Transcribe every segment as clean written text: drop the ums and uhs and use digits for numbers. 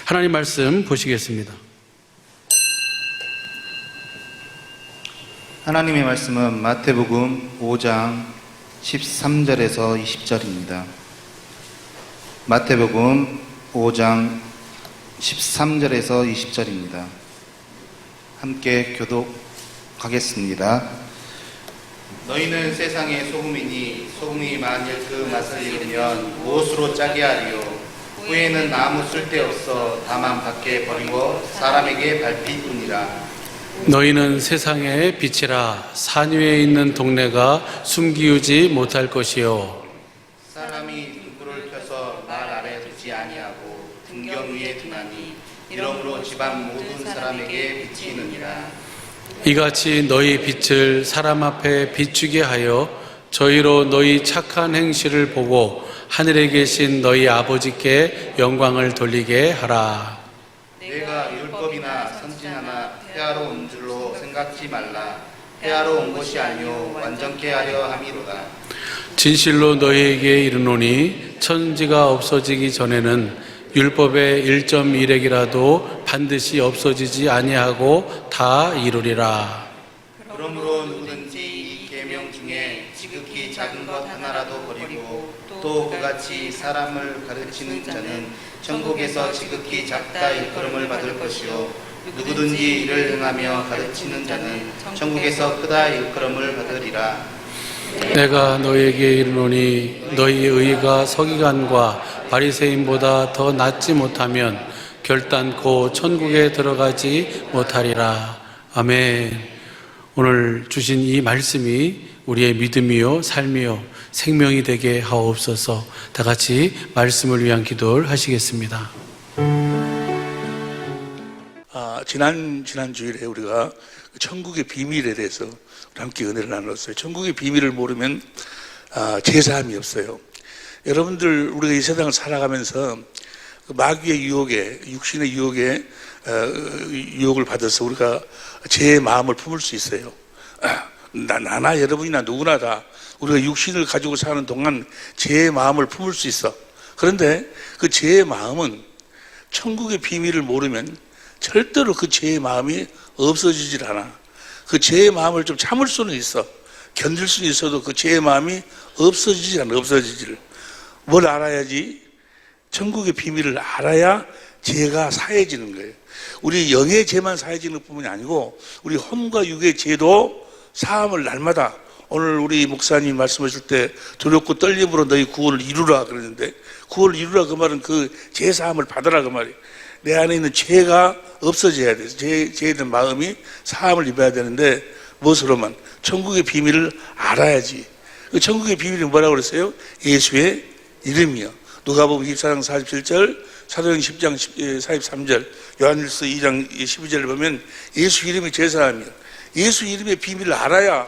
하나님 말씀 보시겠습니다. 하나님의 말씀은 마태복음 5장 13절에서 20절입니다. 마태복음 5장 13절에서 20절입니다. 함께 교독하겠습니다. 너희는 세상의 소금이니 소금이 만일 그 맛을 잃으면 무엇으로 짜게 하리요? 후에는 아무 쓸데없어 다만 밖에 버리고 사람에게 밟힐뿐이라. 너희는 세상의 빛이라. 산 위에 있는 동네가 숨기우지 못할 것이요, 사람이 등불을 켜서 날 아래 두지 아니하고 등경 위에 두나니 이러므로 집안 모든 사람에게 비치느니라. 이같이 너희 빛을 사람 앞에 비추게 하여 저희로 너희 착한 행실을 보고 하늘에 계신 너희 아버지께 영광을 돌리게 하라. 내가 율법이나 선지자나 폐하러 온 줄로 생각지 말라. 폐하러 온 것이 아니요 완전케 하려 함이로다. 진실로 너희에게 이르노니 천지가 없어지기 전에는 율법의 1.1획이라도 반드시 없어지지 아니하고 다 이루리라. 그러므로 누구든지 이 계명 중에 지극히 작은 것 하나라도 버리고 또 그같이 사람을 가르치는 자는 천국에서 지극히 작다 일컬음을 받을 것이요 누구든지 이를 행하며 가르치는 자는 천국에서 크다 일컬음을 받으리라. 내가 너희에게 이르노니 너희의 의가 서기관과 바리새인보다 더 낫지 못하면 결단코 천국에 들어가지 못하리라. 아멘. 오늘 주신 이 말씀이 우리의 믿음이요 지금이요 생명이 되게 하옵소서. 다 같이 말씀을 위한 기도를 하시겠습니다. 지난 주일에 우리가 천국의 비밀에 대해서 함께 은혜를 나눴어요. 천국의 비밀을 모르면 제사함이 없어요. 여러분들, 우리가 이 세상을 살아가면서 마귀의 유혹에, 육신의 유혹에 유혹을 받아서 우리가 제 마음을 품을 수 있어요. 나나 여러분이나 누구나 다 우리가 육신을 가지고 사는 동안 제 마음을 품을 수 있어. 그런데 그 제 마음은 천국의 비밀을 모르면 절대로 그 제 마음이 없어지질 않아. 그 제 마음을 좀 참을 수는 있어. 견딜 수는 있어도 그 제 마음이 없어지질 않아. 없어지질. 뭘 알아야지? 천국의 비밀을 알아야 죄가 사해지는 거예요. 우리 영의 죄만 사해지는 뿐만이 아니고 우리 혼과 육의 죄도 사함을 날마다, 오늘 우리 목사님 말씀하실 때 두렵고 떨림으로 너희 구원을 이루라 그러는데, 구원을 이루라 그 말은 그 죄 사함을 받으라 그 말이에요. 내 안에 있는 죄가 없어져야 돼요. 죄에 대한 마음이 사함을 입어야 되는데 무엇으로만? 천국의 비밀을 알아야지. 그 천국의 비밀이 뭐라고 그랬어요? 예수의 이름이요. 누가복음 24장 47절, 사도행 10장 43절, 요한일서 2장 12절을 보면 예수 이름이 제사함이요. 예수 이름의 비밀을 알아야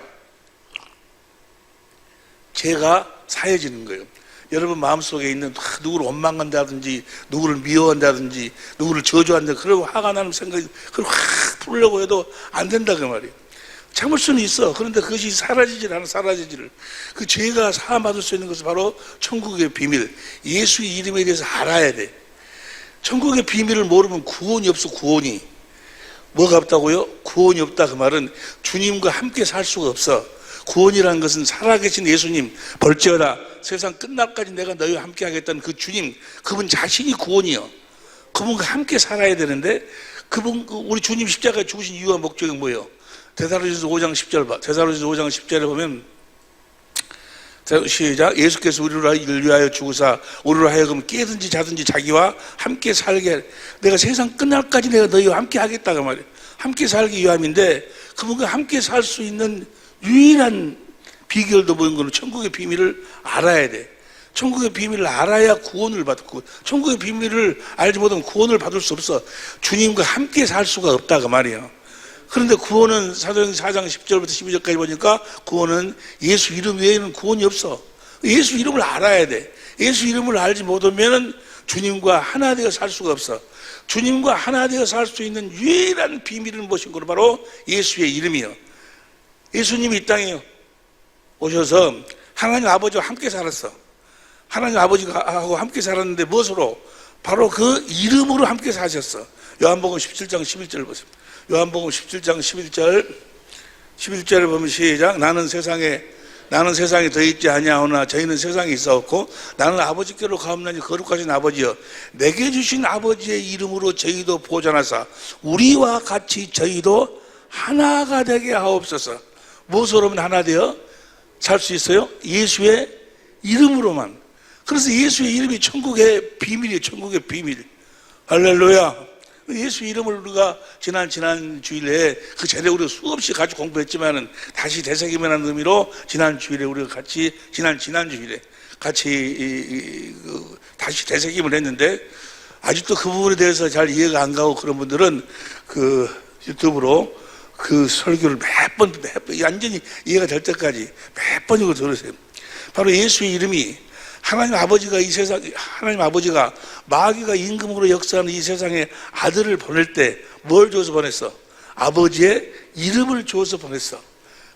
죄가 사해지는 거예요. 여러분 마음속에 있는 누구를 원망한다든지 누구를 미워한다든지 누구를 저주한다, 그러고 화가 나는 생각이 그걸 확 풀려고 해도 안 된다 그 말이에요. 참을 수는 있어. 그런데 그것이 사라지질 않아. 사라지지를. 그 죄가 사함받을 수 있는 것은 바로 천국의 비밀, 예수의 이름에 대해서 알아야 돼. 천국의 비밀을 모르면 구원이 없어. 구원이 뭐가 없다고요? 구원이 없다 그 말은 주님과 함께 살 수가 없어. 구원이라는 것은 살아계신 예수님, 벌지어다 세상 끝날까지 내가 너희와 함께 하겠다는 그 주님, 그분 자신이 구원이요. 그분과 함께 살아야 되는데, 그분, 우리 주님 십자가에 죽으신 이유와 목적이 뭐예요? 데살로니가서 5장 10절 봐. 데살로니가서 5장 10절에 보면 시작. 예수께서 우리를 위하여 죽으사 우리로 하여금 깨든지 자든지 자기와 함께 살게, 내가 세상 끝날까지 내가 너희와 함께 하겠다고 말이에요. 함께 살기 위함인데, 그분과 함께 살 수 있는 유일한 비결도 뭐인 거는 천국의 비밀을 알아야 돼. 천국의 비밀을 알아야 구원을 받고, 천국의 비밀을 알지 못하면 구원을 받을 수 없어. 주님과 함께 살 수가 없다 그 말이에요. 그런데 구원은 사도행 4장 10절부터 12절까지 보니까 구원은 예수 이름 외에는 구원이 없어. 예수 이름을 알아야 돼. 예수 이름을 알지 못하면 주님과 하나 되어 살 수가 없어. 주님과 하나 되어 살 수 있는 유일한 비밀은 무엇인 거로? 바로 예수의 이름이요. 예수님이 이 땅에 오셔서 하나님 아버지와 함께 살았어. 하나님 아버지하고 함께 살았는데 무엇으로? 바로 그 이름으로 함께 사셨어. 요한복음 17장 11절 보세요. 요한복음 17장 11절을 보면 시작. 나는 세상에 더 있지 아니하오나 저희는 세상에 있었고 나는 아버지께로 가옵나니 거룩하신 아버지여 내게 주신 아버지의 이름으로 저희도 보존하사 우리와 같이 저희도 하나가 되게 하옵소서. 무엇으로만 하나 되어 살 수 있어요? 예수의 이름으로만. 그래서 예수의 이름이 천국의 비밀이에요. 천국의 비밀. 할렐루야. 예수 이름을 우리가 지난 주일에 그 제대 우리가 수없이 가지고 공부했지만은 다시 되새김이라는 의미로 지난 주일에 우리가 같이 지난 주일에 같이 다시 되새김을 했는데 아직도 그 부분에 대해서 잘 이해가 안 가고 그런 분들은 그 유튜브로 그 설교를 몇 번 완전히 이해가 될 때까지 몇 번이고 들으세요. 바로 예수의 이름이 하나님 아버지가 마귀가 임금으로 역사하는 이 세상에 아들을 보낼 때 뭘 줘서 보냈어? 아버지의 이름을 줘서 보냈어.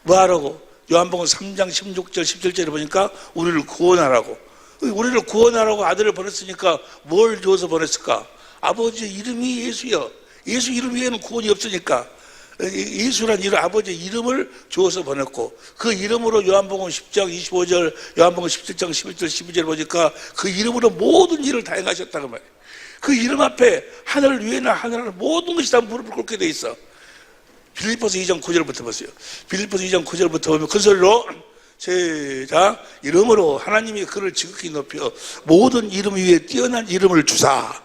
뭐 하라고? 요한복음 3장 16절 17절에 보니까 우리를 구원하라고. 우리를 구원하라고 아들을 보냈으니까 뭘 줘서 보냈을까? 아버지의 이름이 예수여. 예수 이름 외에는 구원이 없으니까 예수란 이름, 아버지의 이름을 주어서 보냈고 그 이름으로 요한복음 10장 25절, 요한복음 17장 11절 12절 보니까 그 이름으로 모든 일을 다 행하셨다고 말이에요. 그 이름 앞에 하늘 위에나 하늘 아래 모든 것이 다 무릎을 꿇게 돼 있어. 빌립보서 2장 9절부터 보세요. 빌립보서 2장 9절부터 보면 큰 소리로 시작. 이름으로 하나님이 그를 지극히 높여 모든 이름 위에 뛰어난 이름을 주사.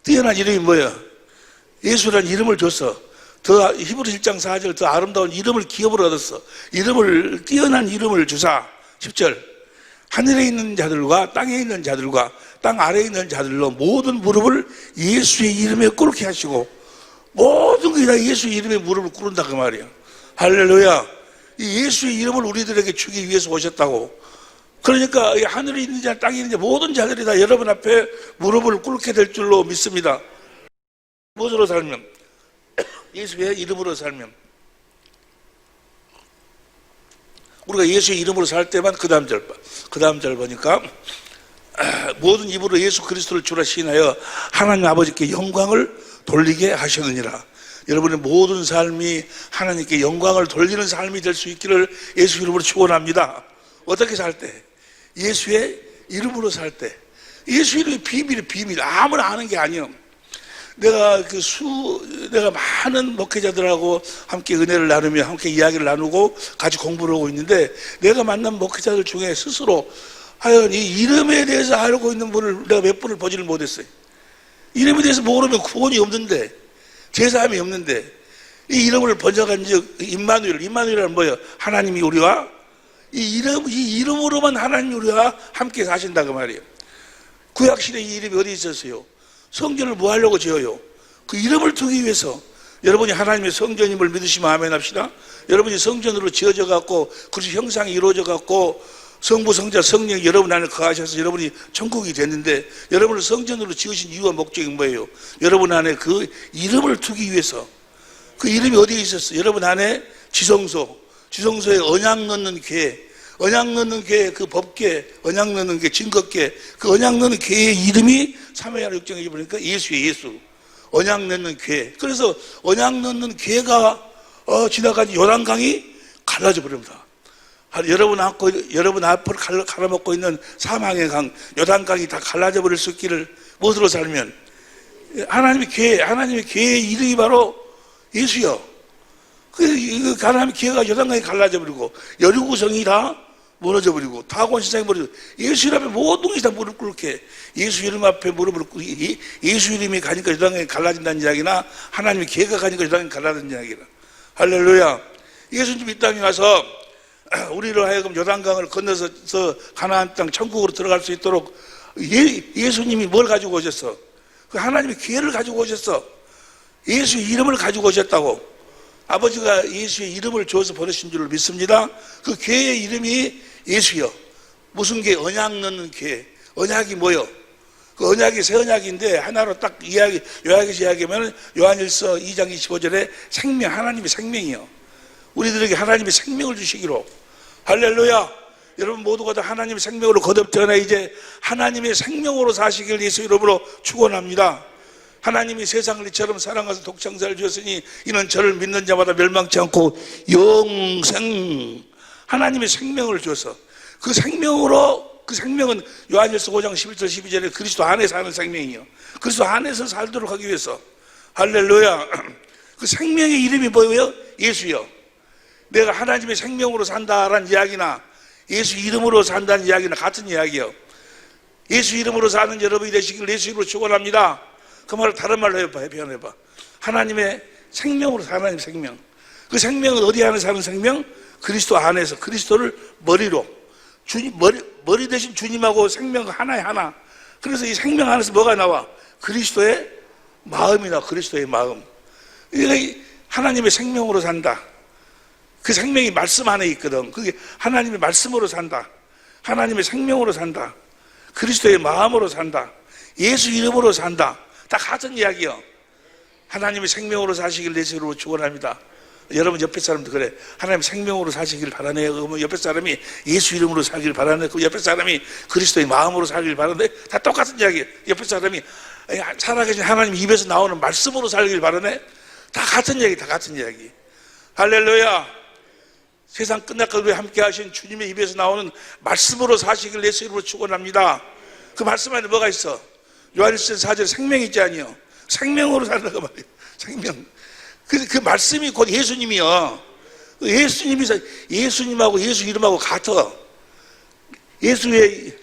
뛰어난 이름이 뭐야? 예수라는 이름을 줬어. 더 히브리 1장 4절 더 아름다운 이름을 기업으로 얻었어. 뛰어난 이름을 주사. 10절 하늘에 있는 자들과 땅에 있는 자들과 땅 아래에 있는 자들로 모든 무릎을 예수의 이름에 꿇게 하시고 모든 게 다 예수의 이름에 무릎을 꿇는다 그 말이야. 할렐루야. 이 예수의 이름을 우리들에게 주기 위해서 오셨다고. 그러니까 하늘에 있는 자 땅에 있는 자 모든 자들이 다 여러분 앞에 무릎을 꿇게 될 줄로 믿습니다. 무엇으로 살면? 예수의 이름으로 살면 우리가 예수의 이름으로 살 때만 그 다음 절 보니까 모든 입으로 예수 그리스도를 주라 시인하여 하나님 아버지께 영광을 돌리게 하셨느니라. 여러분의 모든 삶이 하나님께 영광을 돌리는 삶이 될 수 있기를 예수 이름으로 축원합니다. 어떻게 살 때? 예수의 이름으로 살 때. 예수 이름이 비밀. 아무나 아는 게 아니에요. 내가 많은 목회자들하고 함께 은혜를 나누며 함께 이야기를 나누고 같이 공부를 하고 있는데 내가 만난 목회자들 중에 스스로 하여간 이 이름에 대해서 알고 있는 분을 내가 몇 분을 보지를 못했어요. 이름에 대해서 모르면 구원이 없는데 제사함이 없는데 이 이름을 번역한 즉 임마누엘은 뭐예요? 하나님이 우리와 이 이름으로만 하나님이 우리와 함께 사신다 그 말이에요. 구약시대 이 이름이 어디 있었어요? 성전을 뭐 하려고 지어요? 그 이름을 두기 위해서. 여러분이 하나님의 성전임을 믿으시면 아멘 합시다. 여러분이 성전으로 지어져 갖고 그리스도 형상이 이루어져 갖고 성부 성자 성령이 여러분 안에 거하셔서 여러분이 천국이 됐는데 여러분을 성전으로 지으신 이유와 목적이 뭐예요? 여러분 안에 그 이름을 두기 위해서. 그 이름이 어디에 있었어요? 여러분 안에 지성소에 언약 넣는 궤, 그 법궤, 언약 넣는 궤, 증거궤, 그 언약 넣는 궤의 이름이 사무엘하 6장에 보니까 예수예요. 예수. 언약 넣는 궤. 그래서 언약 넣는 궤가 지나간 요단강이 갈라져 버립니다. 여러분 앞을 갈아먹고 있는 사망의 강, 요단강이 다 갈라져 버릴 수 있기를 무엇으로 살면? 하나님의 궤의 이름이 바로 예수요. 그 하나님의 궤가 요단강이 갈라져 버리고 여리고성이 다 무너져 버리고 다곤 세상이 무너져. 예수 이름 앞에 모든 것이 다 무릎 꿇게. 예수 이름 앞에 무릎을 꿇게. 예수 이름이 가니까 요단강이 갈라진다는 이야기나 하나님의 궤가 가니까 요단강이 갈라진다는 이야기나. 할렐루야. 예수님 이 땅에 와서 우리를 하여금 요단강을 건너서 가나안 땅 천국으로 들어갈 수 있도록 예수님이 뭘 가지고 오셨어? 그 하나님의 궤를 가지고 오셨어. 예수의 이름을 가지고 오셨다고. 아버지가 예수의 이름을 주어서 보내신 줄을 믿습니다. 그 궤의 이름이 예수요. 무슨 궤? 언약 넣는 궤. 언약이 뭐요? 그 언약이 새 언약인데 하나로 딱 요약해서 이야기하면 요한일서 2장 25절에 생명, 하나님의 생명이요. 우리들에게 하나님의 생명을 주시기로. 할렐루야. 여러분 모두가 다 하나님의 생명으로 거듭되나 이제 하나님의 생명으로 사시길 예수 이름으로 축원합니다. 하나님이 세상을 이처럼 사랑하사 독생자를 주셨으니 이는 저를 믿는 자마다 멸망치 않고 영생, 하나님의 생명을 주어서 그 생명으로, 그 생명은 요한일서 5장 11절 12절에 그리스도 안에 사는 생명이요, 그리스도 안에서 살도록 하기 위해서, 할렐루야. 그 생명의 이름이 뭐예요? 예수요. 내가 하나님의 생명으로 산다라는 이야기나 예수 이름으로 산다는 이야기나 같은 이야기요. 예수 이름으로 사는 여러분이 되시길 예수 이름으로 축원합니다. 그 말을 다른 말로 해봐, 표현해봐. 하나님의 생명으로 사는 하나님의 생명. 그 생명은 어디 안에 사는 생명? 그리스도 안에서, 그리스도를 머리로, 주님, 머리 대신 주님하고 생명 하나에 하나. 그래서 이 생명 안에서 뭐가 나와? 그리스도의 마음이나 그리스도의 마음. 이게 하나님의 생명으로 산다. 그 생명이 말씀 안에 있거든. 그게 하나님의 말씀으로 산다. 하나님의 생명으로 산다. 그리스도의 마음으로 산다. 예수 이름으로 산다. 다 같은 이야기요. 하나님의 생명으로 사시길 예수 이름으로 축원합니다. 여러분 옆에 사람도 그래. 하나님 생명으로 사시길 바라네. 그러면 옆에 사람이 예수 이름으로 살길 바라네. 그 옆에 사람이 그리스도의 마음으로 살길 바라네. 다 똑같은 이야기예요. 옆에 사람이 살아계신 하나님 입에서 나오는 말씀으로 살길 바라네. 다 같은 이야기, 다 같은 이야기. 할렐루야. 세상 끝날까지 함께 하신 주님의 입에서 나오는 말씀으로 사시길 예수 이름으로 축원합니다. 그 말씀 안에 뭐가 있어? 요한일서 4절 생명이 있지 아니요. 생명으로 살라고 말이에요. 생명. 그 말씀이 곧 예수님이요. 예수님하고 예수 이름하고 같아. 예수의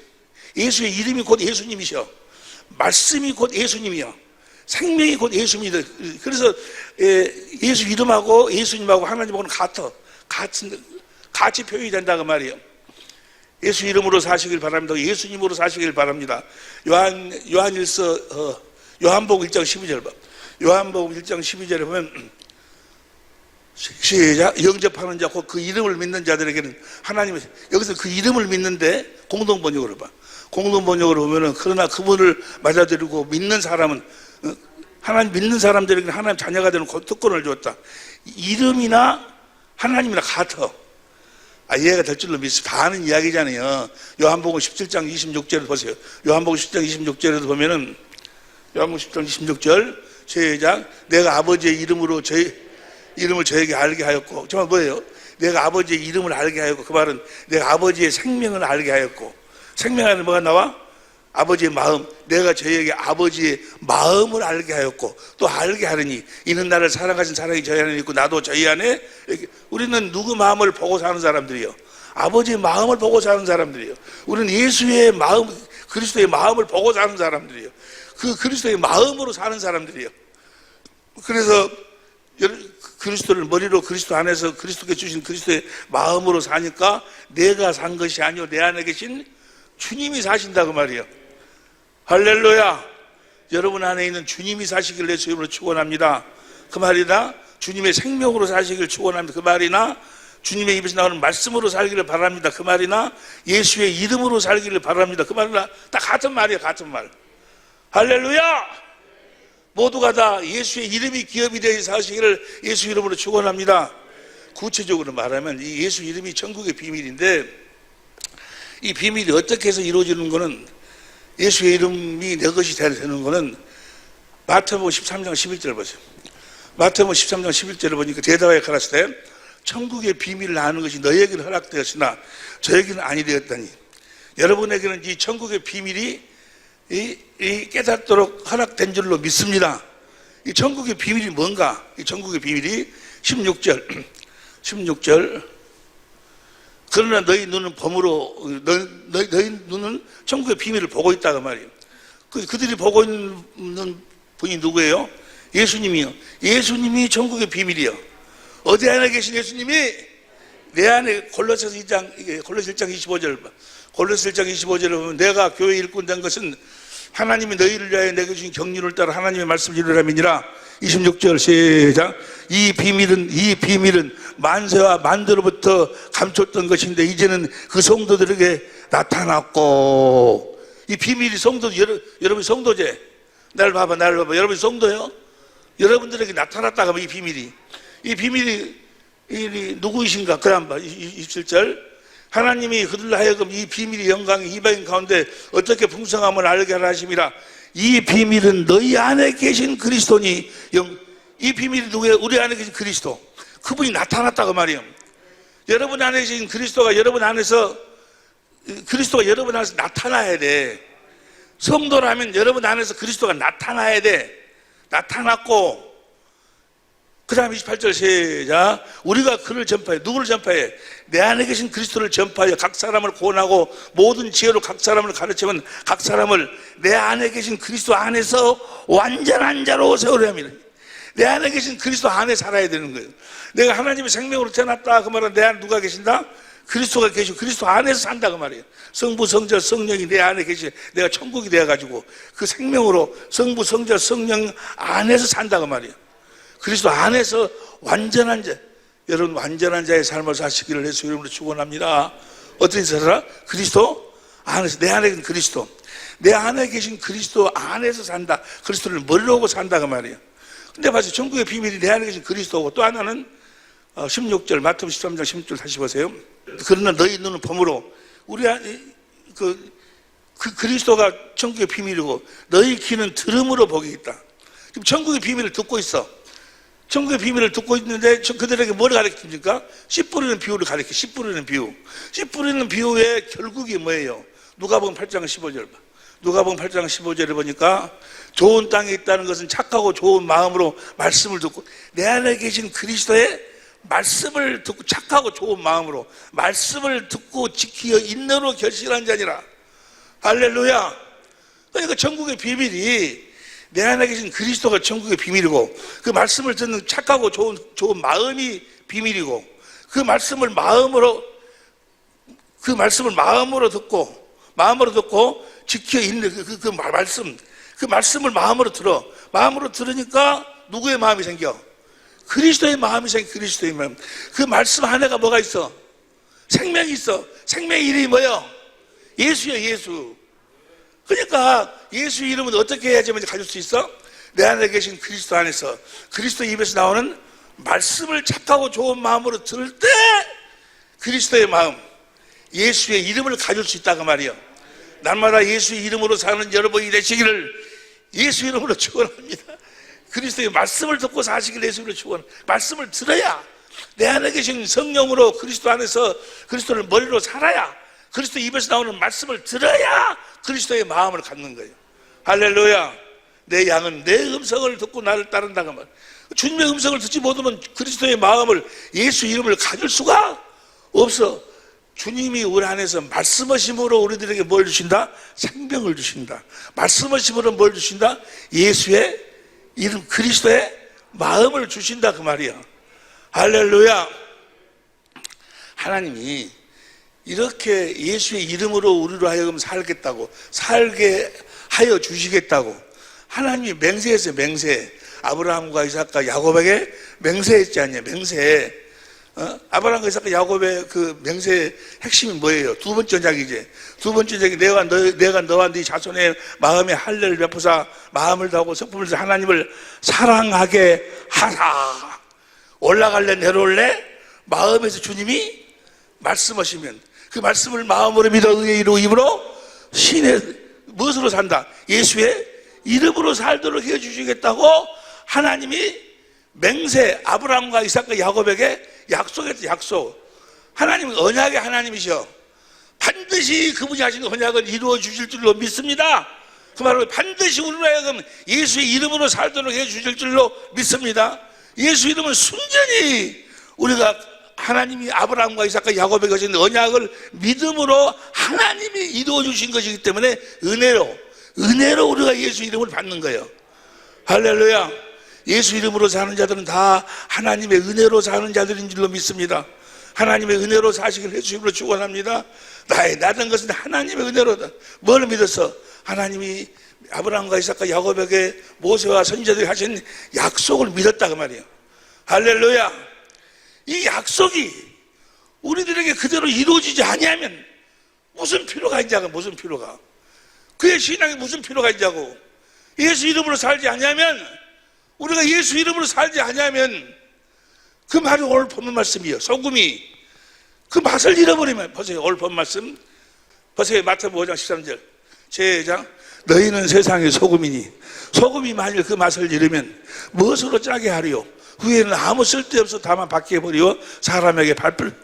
이름이 곧 예수님이셔. 말씀이 곧 예수님이요. 생명이 곧 예수님이다. 그래서 예수 이름하고 예수님하고 하나님하고는 같아. 같이 표현이 된다고 말이에요. 예수 이름으로 사시길 바랍니다. 예수님으로 사시길 바랍니다. 요한일서 요한복음 1장 12절 봐. 요한복음 1장 12절에 보면 시작. 영접하는 자 곧 그 이름을 믿는 자들에게는 하나님의, 여기서 그 이름을 믿는데 공동번역으로 봐. 공동번역으로 보면은 그러나 그분을 맞아들이고 믿는 사람은, 하나님 믿는 사람들에게는 하나님 자녀가 되는 특권을 주었다. 이름이나 하나님이나 같아. 이해가 될 줄로 믿습니다. 다 아는 이야기잖아요. 요한복음 17장 26절을 보세요. 요한복음 17장 26절에도 보면은 요한복음 17장 26절 시작. 내가 아버지의 이름으로 이름을 저에게 알게 하였고, 정말 뭐예요? 내가 아버지의 이름을 알게 하였고, 그 말은 내가 아버지의 생명을 알게 하였고, 생명 안에 뭐가 나와? 아버지의 마음. 내가 저에게 아버지의 마음을 알게 하였고 또 알게 하느니 이는 나를 사랑하신 사랑이 저희 안에 있고 나도 저희 안에. 우리는 누구 마음을 보고 사는 사람들이요? 아버지의 마음을 보고 사는 사람들이요. 우리는 예수의 마음, 그리스도의 마음을 보고 사는 사람들이요. 그 그리스도의 마음으로 사는 사람들이요. 그래서 그리스도를 머리로, 그리스도 안에서 그리스도께 주신 그리스도의 마음으로 사니까 내가 산 것이 아니요 내 안에 계신 주님이 사신다고 말이에요. 할렐루야. 여러분 안에 있는 주님이 사시길 예수 이름으로 축원합니다. 그 말이나 주님의 생명으로 사시길 축원합니다. 그 말이나 주님의 입에서 나오는 말씀으로 살기를 바랍니다. 그 말이나 예수의 이름으로 살기를 바랍니다. 그 말이나 다 같은 말이에요. 같은 말. 할렐루야. 모두가 다 예수의 이름이 기업이 되어 사시기를 예수 이름으로 축원합니다. 구체적으로 말하면 이 예수 이름이 천국의 비밀인데, 이 비밀이 어떻게 해서 이루어지는 거는, 예수의 이름이 내 것이 되는 거는 마태복음 13장 11절 보세요. 마태복음 13장 11절을 보니까 대답하여 가라사대 천국의 비밀을 아는 것이 너희에게는 허락되었으나 저에게는 아니 되었다니. 여러분에게는 이 천국의 비밀이 이 깨닫도록 허락된 줄로 믿습니다. 이 천국의 비밀이 뭔가? 이 천국의 비밀이 16절 그러나 너희 눈은 범으로, 너희 눈은 천국의 비밀을 보고 있다고 말이에요. 그들이 보고 있는 분이 누구예요? 예수님이요. 예수님이 천국의 비밀이요. 어디 안에 계신 예수님이 내 안에. 골로새서 1장 25절 봐. 골로새 1장 25절에 보면 내가 교회 일꾼 된 것은 하나님이 너희를 위하여 내게 주신 경륜을 따라 하나님의 말씀을 이루라민이라. 26절 시작. 이 비밀은 만세와 만대로부터 감췄던 것인데 이제는 그 성도들에게 나타났고. 이 비밀이 성도, 여러분 성도제. 나를 봐봐. 여러분 성도요? 여러분들에게 나타났다가 이 비밀이 누구이신가? 그 다음 봐. 27절 하나님이 그들로 하여금 이 비밀의 영광이 이방인 가운데 어떻게 풍성함을 알게 하라 하심이라. 이 비밀은 너희 안에 계신 그리스도니. 이 비밀이 누구예요? 우리 안에 계신 그리스도. 그분이 나타났다고 말이에요. 여러분 안에 계신 그리스도가 여러분 안에서, 그리스도가 여러분 안에서 나타나야 돼. 성도라면 여러분 안에서 그리스도가 나타나야 돼. 나타났고, 그 다음 28절 시작. 우리가 그를 전파해. 누구를 전파해? 내 안에 계신 그리스도를 전파하여 각 사람을 구원하고 모든 지혜로 각 사람을 가르치면 각 사람을 내 안에 계신 그리스도 안에서 완전한 자로 세우려 합니다. 내 안에 계신 그리스도 안에 살아야 되는 거예요. 내가 하나님의 생명으로 태어났다 그 말은 내 안에 누가 계신다? 그리스도가 계시고 그리스도 안에서 산다 그 말이에요. 성부 성자 성령이 내 안에 계시, 내가 천국이 되어가지고 그 생명으로 성부 성자 성령 안에서 산다 그 말이에요. 그리스도 안에서 완전한 자, 여러분 완전한 자의 삶을 사시기를 예수 이름으로 축원합니다. 어떻게 살아라? 그리스도 안에서, 내 안에 계신 그리스도, 내 안에 계신 그리스도 안에서 산다. 그리스도를 머리로 하고 산다 그 말이에요. 근데 봐서 천국의 비밀이 내 안에 계신 그리스도고, 또 하나는 16절 마태복음 13장 16절 다시 보세요. 그러나 너희 눈은 범으로, 우리 안에 그 그리스도가 천국의 비밀이고 너희 귀는 들음으로 복이 있다. 지금 천국의 비밀을 듣고 있어. 천국의 비밀을 듣고 있는데 그들에게 뭘 가르칩니까? 씨 뿌리는 비유를 가르쳐. 씨 뿌리는 비유. 씨 뿌리는 비유의 결국이 뭐예요? 누가복음 8장 15절 봐. 누가복음 8장 15절에 보니까 좋은 땅에 있다는 것은 착하고 좋은 마음으로 말씀을 듣고 내 안에 계신 그리스도의 말씀을 듣고 착하고 좋은 마음으로 말씀을 듣고 지키어 인내로 결실한 자니라. 할렐루야. 그러니까 천국의 비밀이 내 안에 계신 그리스도가 천국의 비밀이고, 그 말씀을 듣는 착하고 좋은 마음이 비밀이고, 그 말씀을 마음으로 듣고 지켜 있는 그 말씀을 마음으로 들어. 마음으로 들으니까 누구의 마음이 생겨? 그리스도의 마음이 생겨. 그리스도의 마음. 그 말씀 안에가 뭐가 있어? 생명이 있어. 생명의 이름이 뭐예요? 예수야, 예수. 그러니까 예수 이름은 어떻게 해야지만 가질 수 있어? 내 안에 계신 그리스도 안에서, 그리스도 입에서 나오는 말씀을 착하고 좋은 마음으로 들을 때 그리스도의 마음, 예수의 이름을 가질 수 있다고 말이에요. 날마다 예수의 이름으로 사는 여러분이 되시기를 예수 이름으로 축원합니다. 그리스도의 말씀을 듣고 사시기를 예수 이름으로 축원. 말씀을 들어야, 내 안에 계신 성령으로 그리스도 안에서 그리스도를 머리로 살아야, 그리스도 입에서 나오는 말씀을 들어야 그리스도의 마음을 갖는 거예요. 할렐루야. 내 양은 내 음성을 듣고 나를 따른다고 말. 주님의 음성을 듣지 못하면 그리스도의 마음을, 예수 이름을 가질 수가 없어. 주님이 우리 안에서 말씀하심으로 우리들에게 뭘 주신다? 생명을 주신다. 말씀하심으로 뭘 주신다? 예수의 이름, 그리스도의 마음을 주신다 그 말이야. 할렐루야. 하나님이 이렇게 예수의 이름으로 우리로 하여금 살게 하여 주시겠다고 하나님이 맹세했어요. 맹세. 아브라함과 이삭과 야곱에게 맹세했지 않냐. 맹세. 아브라함과 이삭과 야곱의 그 맹세의 핵심이 뭐예요? 두 번째 언약이지. 두 번째 언약이 내가 너와 네 자손의 마음에 할례를 베푸사 마음을 다하고 성품을 다해 하나님을 사랑하게 하라. 올라갈래 내려올래? 마음에서 주님이 말씀하시면 그 말씀을 마음으로 믿어 의의 이름으로 신의 무엇으로 산다? 예수의 이름으로 살도록 해주시겠다고 하나님이 맹세, 아브라함과 이삭과 야곱에게 약속했죠. 약속. 하나님은 언약의 하나님이셔. 반드시 그분이 하신 언약을 이루어 주실 줄로 믿습니다. 그 말은 반드시 우리로 하여금 예수의 이름으로 살도록 해주실 줄로 믿습니다. 예수 이름은 순전히 우리가 하나님이 아브라함과 이삭과 야곱에게 하신 언약을 믿음으로 하나님이 이루어 주신 것이기 때문에 은혜로 우리가 예수 이름을 받는 거예요. 할렐루야. 예수 이름으로 사는 자들은 다 하나님의 은혜로 사는 자들인 줄로 믿습니다. 하나님의 은혜로 사시기를 예수 이름으로 축원합니다. 나의 나된 것은 하나님의 은혜로다. 뭘 믿었어? 하나님이 아브라함과 이삭과 야곱에게 모세와 선지자들이 하신 약속을 믿었다 그 말이에요. 할렐루야. 이 약속이 우리들에게 그대로 이루어지지 아니하면 무슨 필요가 있냐고. 무슨 필요가. 그의 신앙에 무슨 필요가 있냐고. 예수 이름으로 살지 아니하면, 우리가 예수 이름으로 살지 아니하면, 그 말이 오늘 본문 말씀이에요. 소금이 그 맛을 잃어버리면, 보세요. 오늘 본 말씀 보세요. 마태복음 5장 13절 제장, 너희는 세상의 소금이니 소금이 만일 그 맛을 잃으면 무엇으로 짜게 하리요? 후에는 아무 쓸데없어 다만 밖에 버리고 사람에게 발풀.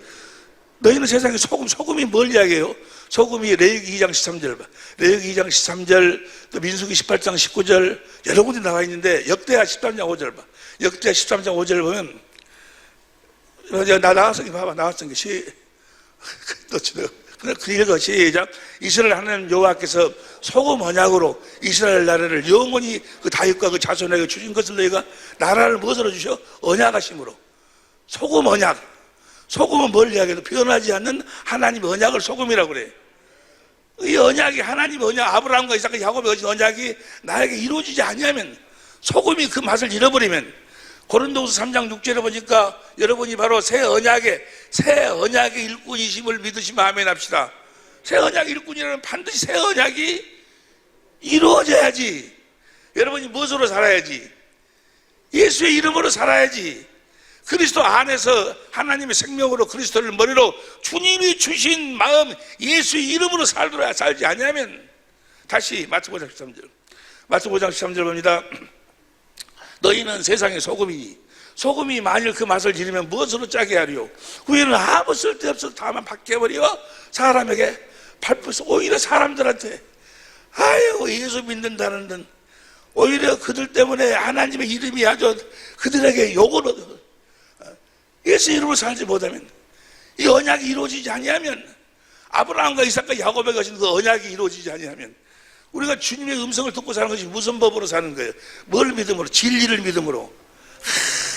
너희는 세상의 소금이 뭘 이야기해요? 소금이 레위기 2장 13절 봐. 레위기 2장 13절, 또 민수기 18장 19절 여러 군데 나와 있는데 역대하 13장 5절 봐. 역대하 13장 5절 보면 나 나왔으니 봐봐. 나왔으니 그 읽어 시작. 이스라엘 하나님 여호와께서 소금 언약으로 이스라엘 나라를 영원히 그 다윗과 그 자손에게 주신 것을 너희가 나라를 무엇으로 주셔? 언약하심으로. 소금 언약. 소금은 뭘 이야기해도 변하지 않는 하나님의 언약을 소금이라고 그래. 이 언약이 하나님의 언약, 아브라함과 이삭과 야곱의 언약이 나에게 이루어지지 않으면, 소금이 그 맛을 잃어버리면, 고린도후서 3장 6절에 보니까 여러분이 바로 새 언약의 일꾼이심을 믿으시면 아멘 합시다. 새 언약의 일꾼이라면 반드시 새 언약이 이루어져야지. 여러분이 무엇으로 살아야지? 예수의 이름으로 살아야지. 그리스도 안에서 하나님의 생명으로 그리스도를 머리로 주님이 주신 마음 예수의 이름으로 살지 않으면, 다시 마태복음 5장 13절. 마태복음 5장 13절 봅니다. 너희는 세상의 소금이니 소금이 만일 그 맛을 잃으면 무엇으로 짜게 하리요? 후에는 아무 쓸데없어 다만 밖에버려 사람에게 발풀서. 오히려 사람들한테 아유 예수 믿는다는 듯 오히려 그들 때문에 하나님의 이름이 아주 그들에게 욕을 얻어. 예수 이름으로 살지 못하면, 이 언약이 이루어지지 아니하면, 아브라함과 이삭과 야곱에 가신 그 언약이 이루어지지 아니하면, 우리가 주님의 음성을 듣고 사는 것이 무슨 법으로 사는 거예요? 뭘 믿음으로? 진리를 믿음으로.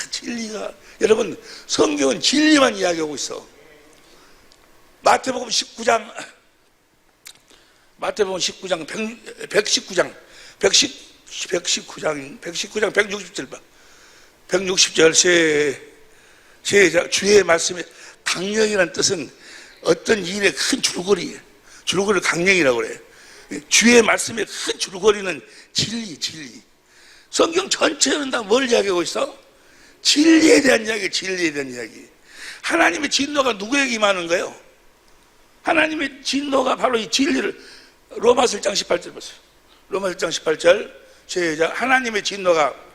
진리가, 여러분 성경은 진리만 이야기하고 있어. 마태복음 19장 119장 160절 봐. 160절 주의 말씀에 강령이라는 뜻은 어떤 일의 큰 줄거리예요. 줄거리를 강령이라고 그래요. 주의 말씀의 큰 줄거리는 진리. 성경 전체는 다 뭘 이야기하고 있어? 진리에 대한 이야기. 하나님의 진노가 누구에게 임하는 거예요? 하나님의 진노가 바로 이 진리를, 로마서 1장 18절 보세요. 로마서 1장 18절 시작. 하나님의 진노가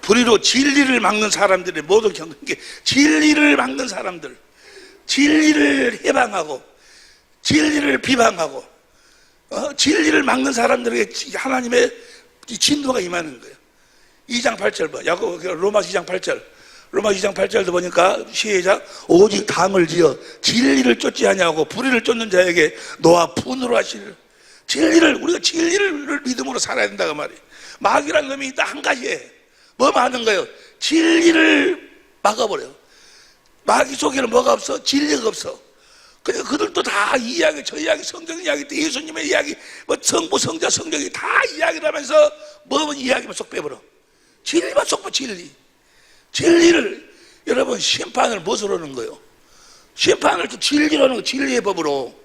불의로 진리를 막는 사람들의 모든 경계, 진리를 막는 사람들, 진리를 해방하고 진리를 비방하고 진리를 막는 사람들에게 하나님의 진노가 임하는 거예요. 2장 8절 봐. 로마서 2장 8절. 로마서 2장 8절도 보니까 시작. 오직 담을 지어 진리를 쫓지 아니하고 불의를 쫓는 자에게 노아 분으로 하시리라. 우리가 진리를 믿음으로 살아야 된다고 말이에요. 마귀란 놈이 딱 한 가지 해. 뭐 하는 거예요? 진리를 막아버려. 마귀 속에는 뭐가 없어? 진리가 없어. 그러니까 그들도 다 이 이야기, 저 이야기, 성경 이야기, 예수님의 이야기, 뭐 성부, 성자, 성경이 다 이야기를 하면서 뭐 이야기만 쏙 빼버려. 진리만 쏙 빼, 진리를, 여러분, 심판을 무엇으로 하는 거예요? 심판을 또 진리로 하는 거, 진리의 법으로.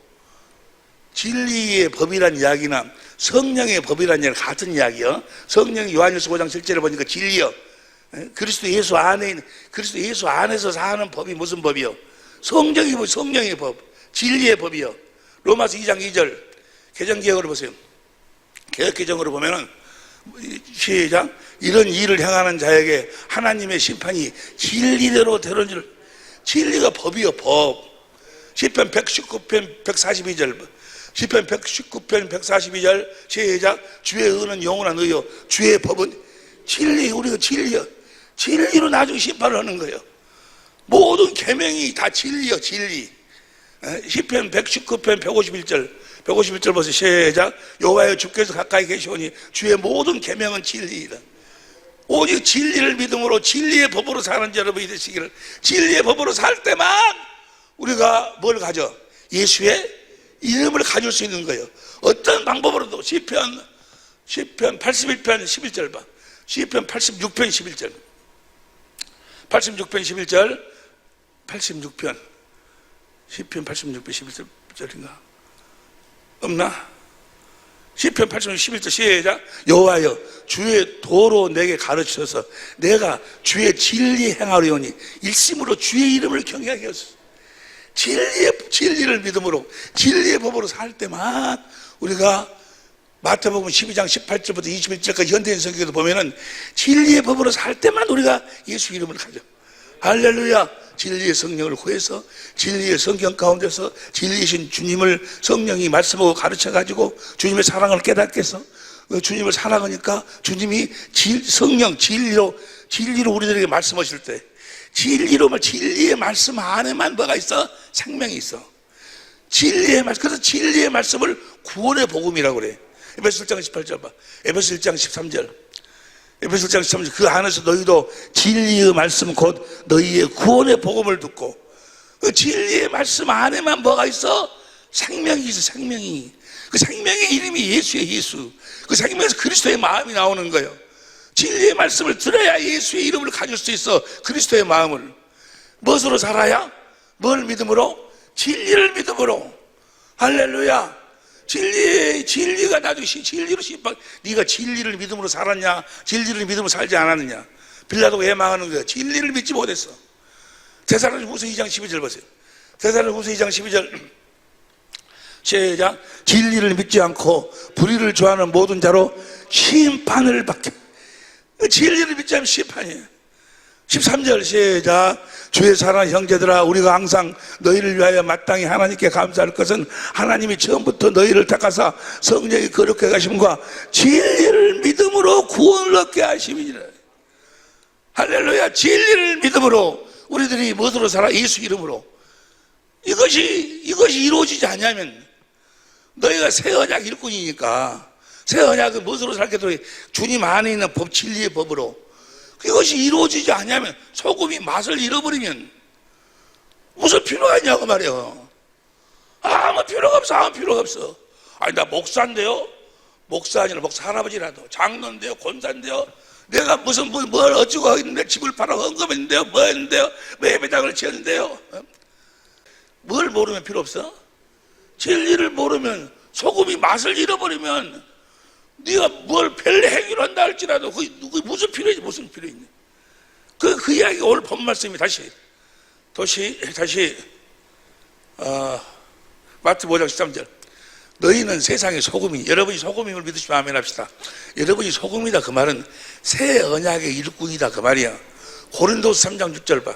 진리의 법이란 이야기나 성령의 법이란 이야기 같은 이야기요. 성령이 요한일서 5장 7절에 보니까 진리요. 그리스도 예수 안에서 사는 법이 무슨 법이요? 성령의 법, 진리의 법이요. 로마서 2장 2절 개정기역으로 보세요. 개정으로 보면은 시작. 이런 일을 행하는 자에게 하나님의 심판이 진리대로 되는 줄. 진리가 법이요, 법. 시편 119편 142절. 시편 119편 142절 시작. 주의 의는 영원한 의요 주의 법은 진리. 우리가 진리요. 진리로 나중에 심판을 하는 거예요. 모든 계명이 다 진리요, 진리. 시편 119편 151절 보세요. 시작. 여호와여 주께서 가까이 계시오니 주의 모든 계명은 진리이다. 오직 진리를 믿음으로 진리의 법으로 사는 여러분이 되시기를. 진리의 법으로 살 때만 우리가 뭘 가져? 예수의 이름을 가질 수 있는 거예요. 어떤 방법으로도. 시편 81편 11절 봐. 시편 86편 11절. 86편 11절. 86편. 시편 86편 11절인가? 없나? 시편 80편 11절 시작. 여호와여 주의 도로 내게 가르쳐서 내가 주의 진리 행하려니 일심으로 주의 이름을 경외하게 하소서. 진리를 믿음으로 진리의 법으로 살 때만 우리가 마태복음 12장 18절부터 21절까지 현대인 성경에도 보면은 진리의 법으로 살 때만 우리가 예수 이름을 가져. 할렐루야. 진리의 성령을 구해서 진리의 성경 가운데서 진리이신 주님을 성령이 말씀하고 가르쳐가지고 주님의 사랑을 깨닫게 해서 주님을 사랑하니까 주님이 성령 진리로 우리들에게 말씀하실 때 진리의 말씀 안에만 뭐가 있어? 생명이 있어. 진리의 말씀. 그래서 진리의 말씀을 구원의 복음이라고 그래. 에베소 1장 18절 봐. 에베소 1장 13절. 에베소 1장 13절. 그 안에서 너희도 진리의 말씀 곧 너희의 구원의 복음을 듣고 그 진리의 말씀 안에만 뭐가 있어? 생명이 있어. 생명이. 그 생명의 이름이 예수예요. 예수. 그 생명에서 그리스도의 마음이 나오는 거예요. 진리의 말씀을 들어야 예수의 이름을 가질 수 있어. 그리스도의 마음을. 무엇으로 살아야? 뭘 믿음으로? 진리를 믿음으로. 할렐루야. 진리가 나중에 진리로 심판. 네가 진리를 믿음으로 살았냐? 진리를 믿음으로 살지 않았느냐? 빌라도가 해망하는 거야. 진리를 믿지 못했어. 데살로니가후서 2장 12절 보세요. 데살로니가후서 2장 12절 시작. 진리를 믿지 않고 불의를 좋아하는 모든 자로 심판을 받게. 진리를 믿지 않으면 심판이에요. 13절 시작. 주의 사랑하는 형제들아 우리가 항상 너희를 위하여 마땅히 하나님께 감사할 것은 하나님이 처음부터 너희를 택하사 성령이 거룩해 가심과 진리를 믿음으로 구원을 얻게 하심이니라. 할렐루야. 진리를 믿음으로 우리들이 무엇으로 살아? 예수 이름으로. 이것이 이루어지지 않냐면 너희가 새 언약 일꾼이니까 새 언약은 무엇으로 살겠도록 주님 안에 있는 법 진리의 법으로 그것이 이루어지지 않냐면 소금이 맛을 잃어버리면 무슨 필요가 있냐고 말이에요. 아무 필요가 없어. 아무 필요가 없어. 아니 나 목사인데요. 목사 아니라 목사 할아버지라도 장로인데요. 권사인데요. 내가 무슨 뭘 어쩌고 하겠는데 집을 팔아 헌금했는데요. 뭐 했는데요. 예배당을 지었는데요. 뭘 모르면 필요 없어? 진리를 모르면 소금이 맛을 잃어버리면 네가 뭘 별 행위를 한다 할지라도 그게 무슨 필요있니? 무슨 필요있니? 그 이야기가 오늘 본 말씀이 다시 마태복음 5장 13절. 너희는 세상의 소금이. 여러분이 소금임을 믿으시면 아멘 합시다. 여러분이 소금이다 그 말은 새 언약의 일꾼이다 그 말이야. 고린도후서 3장 6절 봐.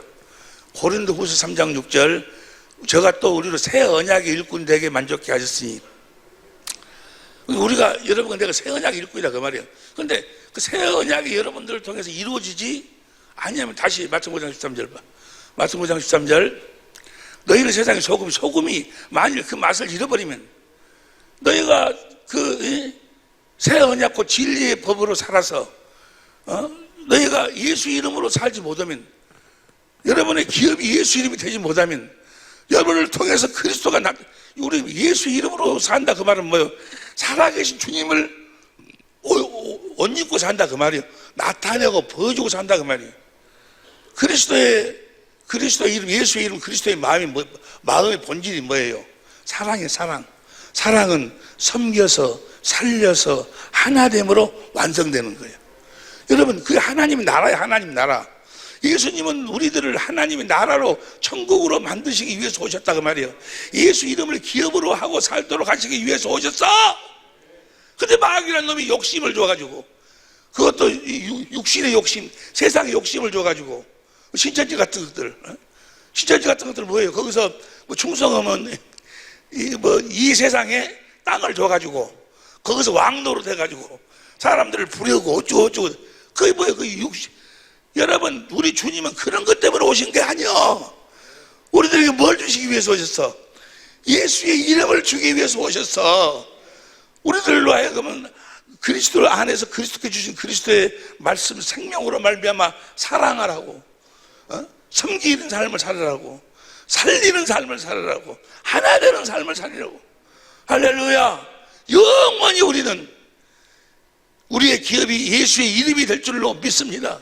고린도후서 3장 6절. 저가 또 우리로 새 언약의 일꾼 되게 만족해 하셨으니 우리가 여러분과 내가 새 언약의 일꾼이다 그 말이에요. 그런데 그 새 언약이 여러분들을 통해서 이루어지지 아니면 다시 마태복음 5장 13절 봐. 마태복음 5장 13절. 너희는 세상의 소금이 만일 그 맛을 잃어버리면 너희가 새 언약과 진리의 법으로 살아서 너희가 예수 이름으로 살지 못하면 여러분의 기업이 예수 이름이 되지 못하면 여러분을 통해서 그리스도가 우리 예수 이름으로 산다 그 말은 뭐예요? 살아계신 주님을 옷 입고 산다 그 말이에요. 나타내고 보여주고 산다 그 말이에요. 그리스도의 이름, 예수의 이름, 그리스도의 마음의 본질이 뭐예요? 사랑이에요. 사랑은 섬겨서 살려서 하나됨으로 완성되는 거예요. 여러분 그게 하나님의 나라예요. 하나님 나라. 예수님은 우리들을 하나님의 나라로 천국으로 만드시기 위해서 오셨다 그 말이에요. 예수 이름을 기업으로 하고 살도록 하시기 위해서 오셨어. 근데 마귀라는 놈이 욕심을 줘가지고 그것도 육신의 욕심, 세상의 욕심을 줘가지고 신천지 같은 것들 뭐예요? 거기서 뭐 충성하면 이 세상에 땅을 줘가지고 거기서 왕노릇 해가지고 사람들을 부려고 어쩌고 그게 뭐예요? 그 육신. 여러분 우리 주님은 그런 것 때문에 오신 게 아니야. 우리들에게 뭘 주시기 위해서 오셨어? 예수의 이름을 주기 위해서 오셨어. 우리들로 하여금은 그리스도 안에서 그리스도께 주신 그리스도의 말씀 생명으로 말미암아 사랑하라고, 섬기는 삶을 살으라고, 살리는 삶을 살으라고, 하나 되는 삶을 살리라고. 할렐루야. 영원히 우리는 우리의 기업이 예수의 이름이 될 줄로 믿습니다.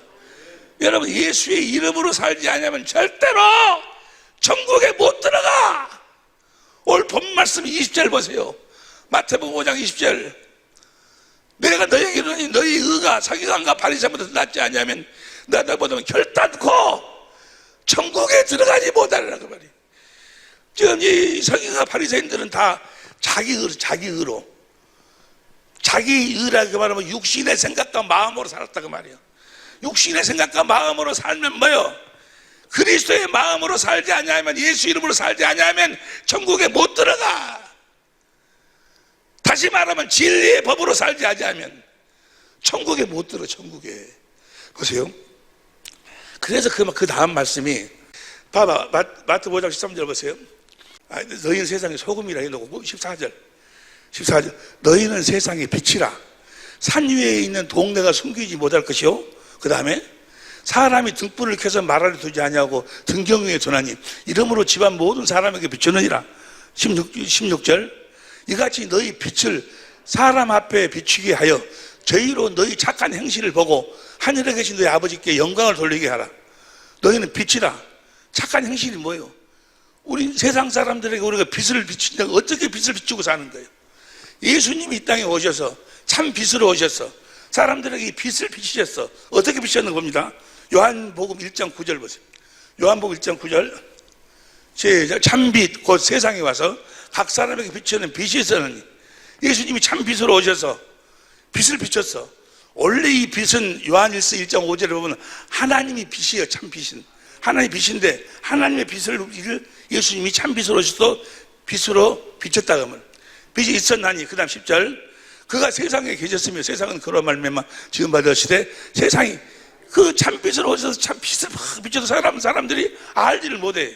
여러분 예수의 이름으로 살지 않으면 절대로 천국에 못 들어가. 오늘 본 말씀 20절 보세요. 마태복음 5장 20절. 내가 너에게 이르노니 너희 의가 서기관과 바리새인보다 더 낫지 않냐면 너희보다는 결단코 천국에 들어가지 못하리라 그 말이에요. 지금 이 서기관과 바리새인들은 다 자기 의로 자기 의라고 말하면 육신의 생각과 마음으로 살았다 그 말이에요. 육신의 생각과 마음으로 살면 뭐요? 그리스도의 마음으로 살지 않냐면, 예수 이름으로 살지 않냐면 천국에 못 들어가. 다시 말하면 진리의 법으로 살지 않냐면 천국에 못 들어. 천국에 보세요. 그래서 그 다음 말씀이 봐봐, 마태 5장 13절 보세요. 너희는 세상의 소금이라 해놓고 14절 너희는 세상의 빛이라. 산 위에 있는 동네가 숨기지 못할 것이요, 그 다음에 사람이 등불을 켜서 말아래 두지 아니하고 등경 위에 두나니 이러므로 집안 모든 사람에게 비추느니라. 16절 이같이 너희 빛을 사람 앞에 비추게 하여 저희로 너희 착한 행실을 보고 하늘에 계신 너희 아버지께 영광을 돌리게 하라. 너희는 빛이라. 착한 행실이 뭐예요? 우리 세상 사람들에게 우리가 빛을 비춘다. 어떻게 빛을 비추고 사는 거예요? 예수님이 이 땅에 오셔서 참 빛으로 오셔서 사람들에게 이 빛을 비추셨어. 어떻게 비추셨는 겁니다. 요한복음 1장 9절 보세요. 요한복음 1장 9절 시작. 참빛 곧 세상에 와서 각 사람에게 비추는 빛이 있었느니. 예수님이 참 빛으로 오셔서 빛을 비췄어. 원래 이 빛은 요한일서 1장 5절에 보면 하나님이 빛이에요. 참 빛은 하나님의 빛인데, 하나님의 빛을 예수님이 참 빛으로 오셔서 빛으로 비췄다 하면 빛이 있었나니. 그 다음 10절 그가 세상에 계셨으며 세상은 그로 말미암아 지금 받으시되 세상이 그 참빛으로 오셔서 참 빛을 막 비춰도 사람들이 알지를 못해.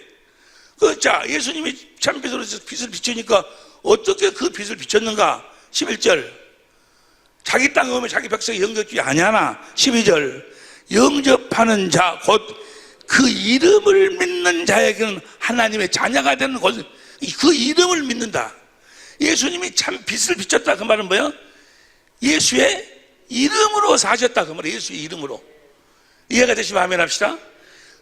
자, 예수님이 참빛으로 오셔서 빛을 비추니까 어떻게 그 빛을 비췄는가? 11절 자기 땅에 오면 자기 백성이 영접주의 아니하나. 12절 영접하는 자 곧 그 이름을 믿는 자에게는 하나님의 자녀가 되는 곳. 그 이름을 믿는다. 예수님이 참 빛을 비췄다 그 말은 뭐예요? 예수의 이름으로 사셨다 그 말이에요. 예수의 이름으로. 이해가 되시면 아멘 합시다.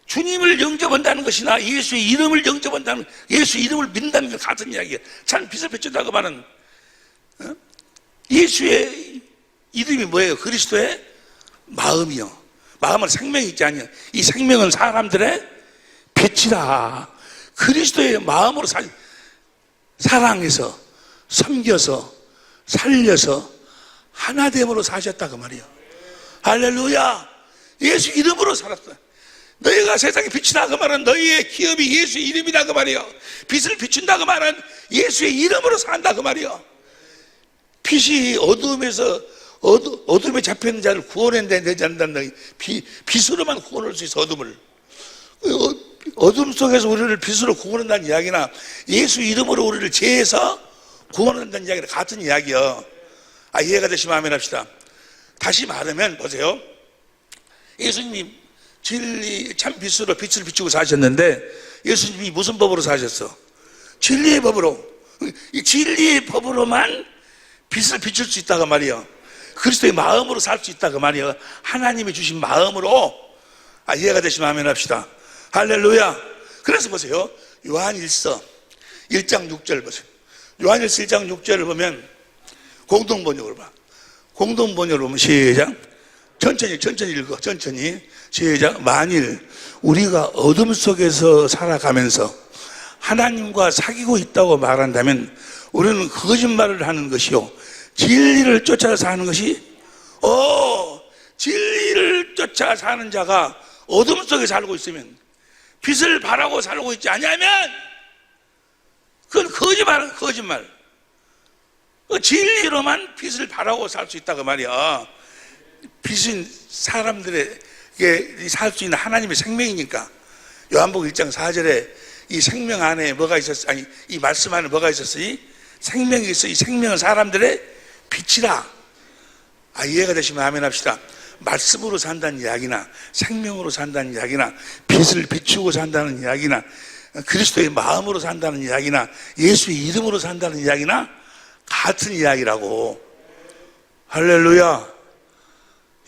주님을 영접한다는 것이나 예수의 이름을 영접한다는, 예수의 이름을 믿는다는 것 같은 이야기예요. 참 빛을 비췄다 그 말은 예수의 이름이 뭐예요? 그리스도의 마음이요. 마음은 생명이 있지 않냐. 이 생명은 사람들의 빛이다. 그리스도의 마음으로 사랑해서 섬겨서 살려서 하나됨으로 사셨다 그 말이에요. 할렐루야. 예수 이름으로 살았다. 너희가 세상의 빛이다 그 말은 너희의 기업이 예수의 이름이다 그 말이에요. 빛을 비춘다 그 말은 예수의 이름으로 산다 그 말이에요. 빛이 어둠에 잡혀있는 자를 구원해내지 않는다는, 빛으로만 구원할 수 있어. 어둠 속에서 우리를 빛으로 구원한다는 이야기나 예수 이름으로 우리를 죄에서 구원한다는 이야기랑 같은 이야기요. 이해가 되시면 아멘 합시다. 다시 말하면 보세요. 예수님이 진리 참 빛으로 빛을 비추고 사셨는데 예수님이 무슨 법으로 사셨어? 진리의 법으로. 이 진리의 법으로만 빛을 비출 수 있다고 말이에요. 그리스도의 마음으로 살 수 있다 그 말이에요. 하나님이 주신 마음으로. 이해가 되시면 아멘 합시다. 할렐루야. 그래서 보세요. 요한일서 1장 6절 보세요. 요한일서 1장 6절을 보면 공동번역으로 봐. 공동번역으로 보면 시작. 천천히 읽어. 천천히 시작. 만일 우리가 어둠 속에서 살아가면서 하나님과 사귀고 있다고 말한다면 우리는 거짓말을 하는 것이요 진리를 쫓아 사는 것이, 진리를 쫓아 사는 자가 어둠 속에 살고 있으면, 빛을 바라고 살고 있지 않냐면 그건 거짓말. 진리로만 빛을 바라고 살 수 있다 그 말이야. 빛은 사람들에게 살 수 있는 하나님의 생명이니까. 요한복음 1장 4절에 이 생명 안에 뭐가 있었어? 이 말씀 안에 뭐가 있었으니? 생명이 있어. 이 생명은 사람들의 빛이라. 이해가 되시면 아멘 합시다. 말씀으로 산다는 이야기나 생명으로 산다는 이야기나 빛을 비추고 산다는 이야기나 그리스도의 마음으로 산다는 이야기나 예수의 이름으로 산다는 이야기나 같은 이야기라고. 할렐루야.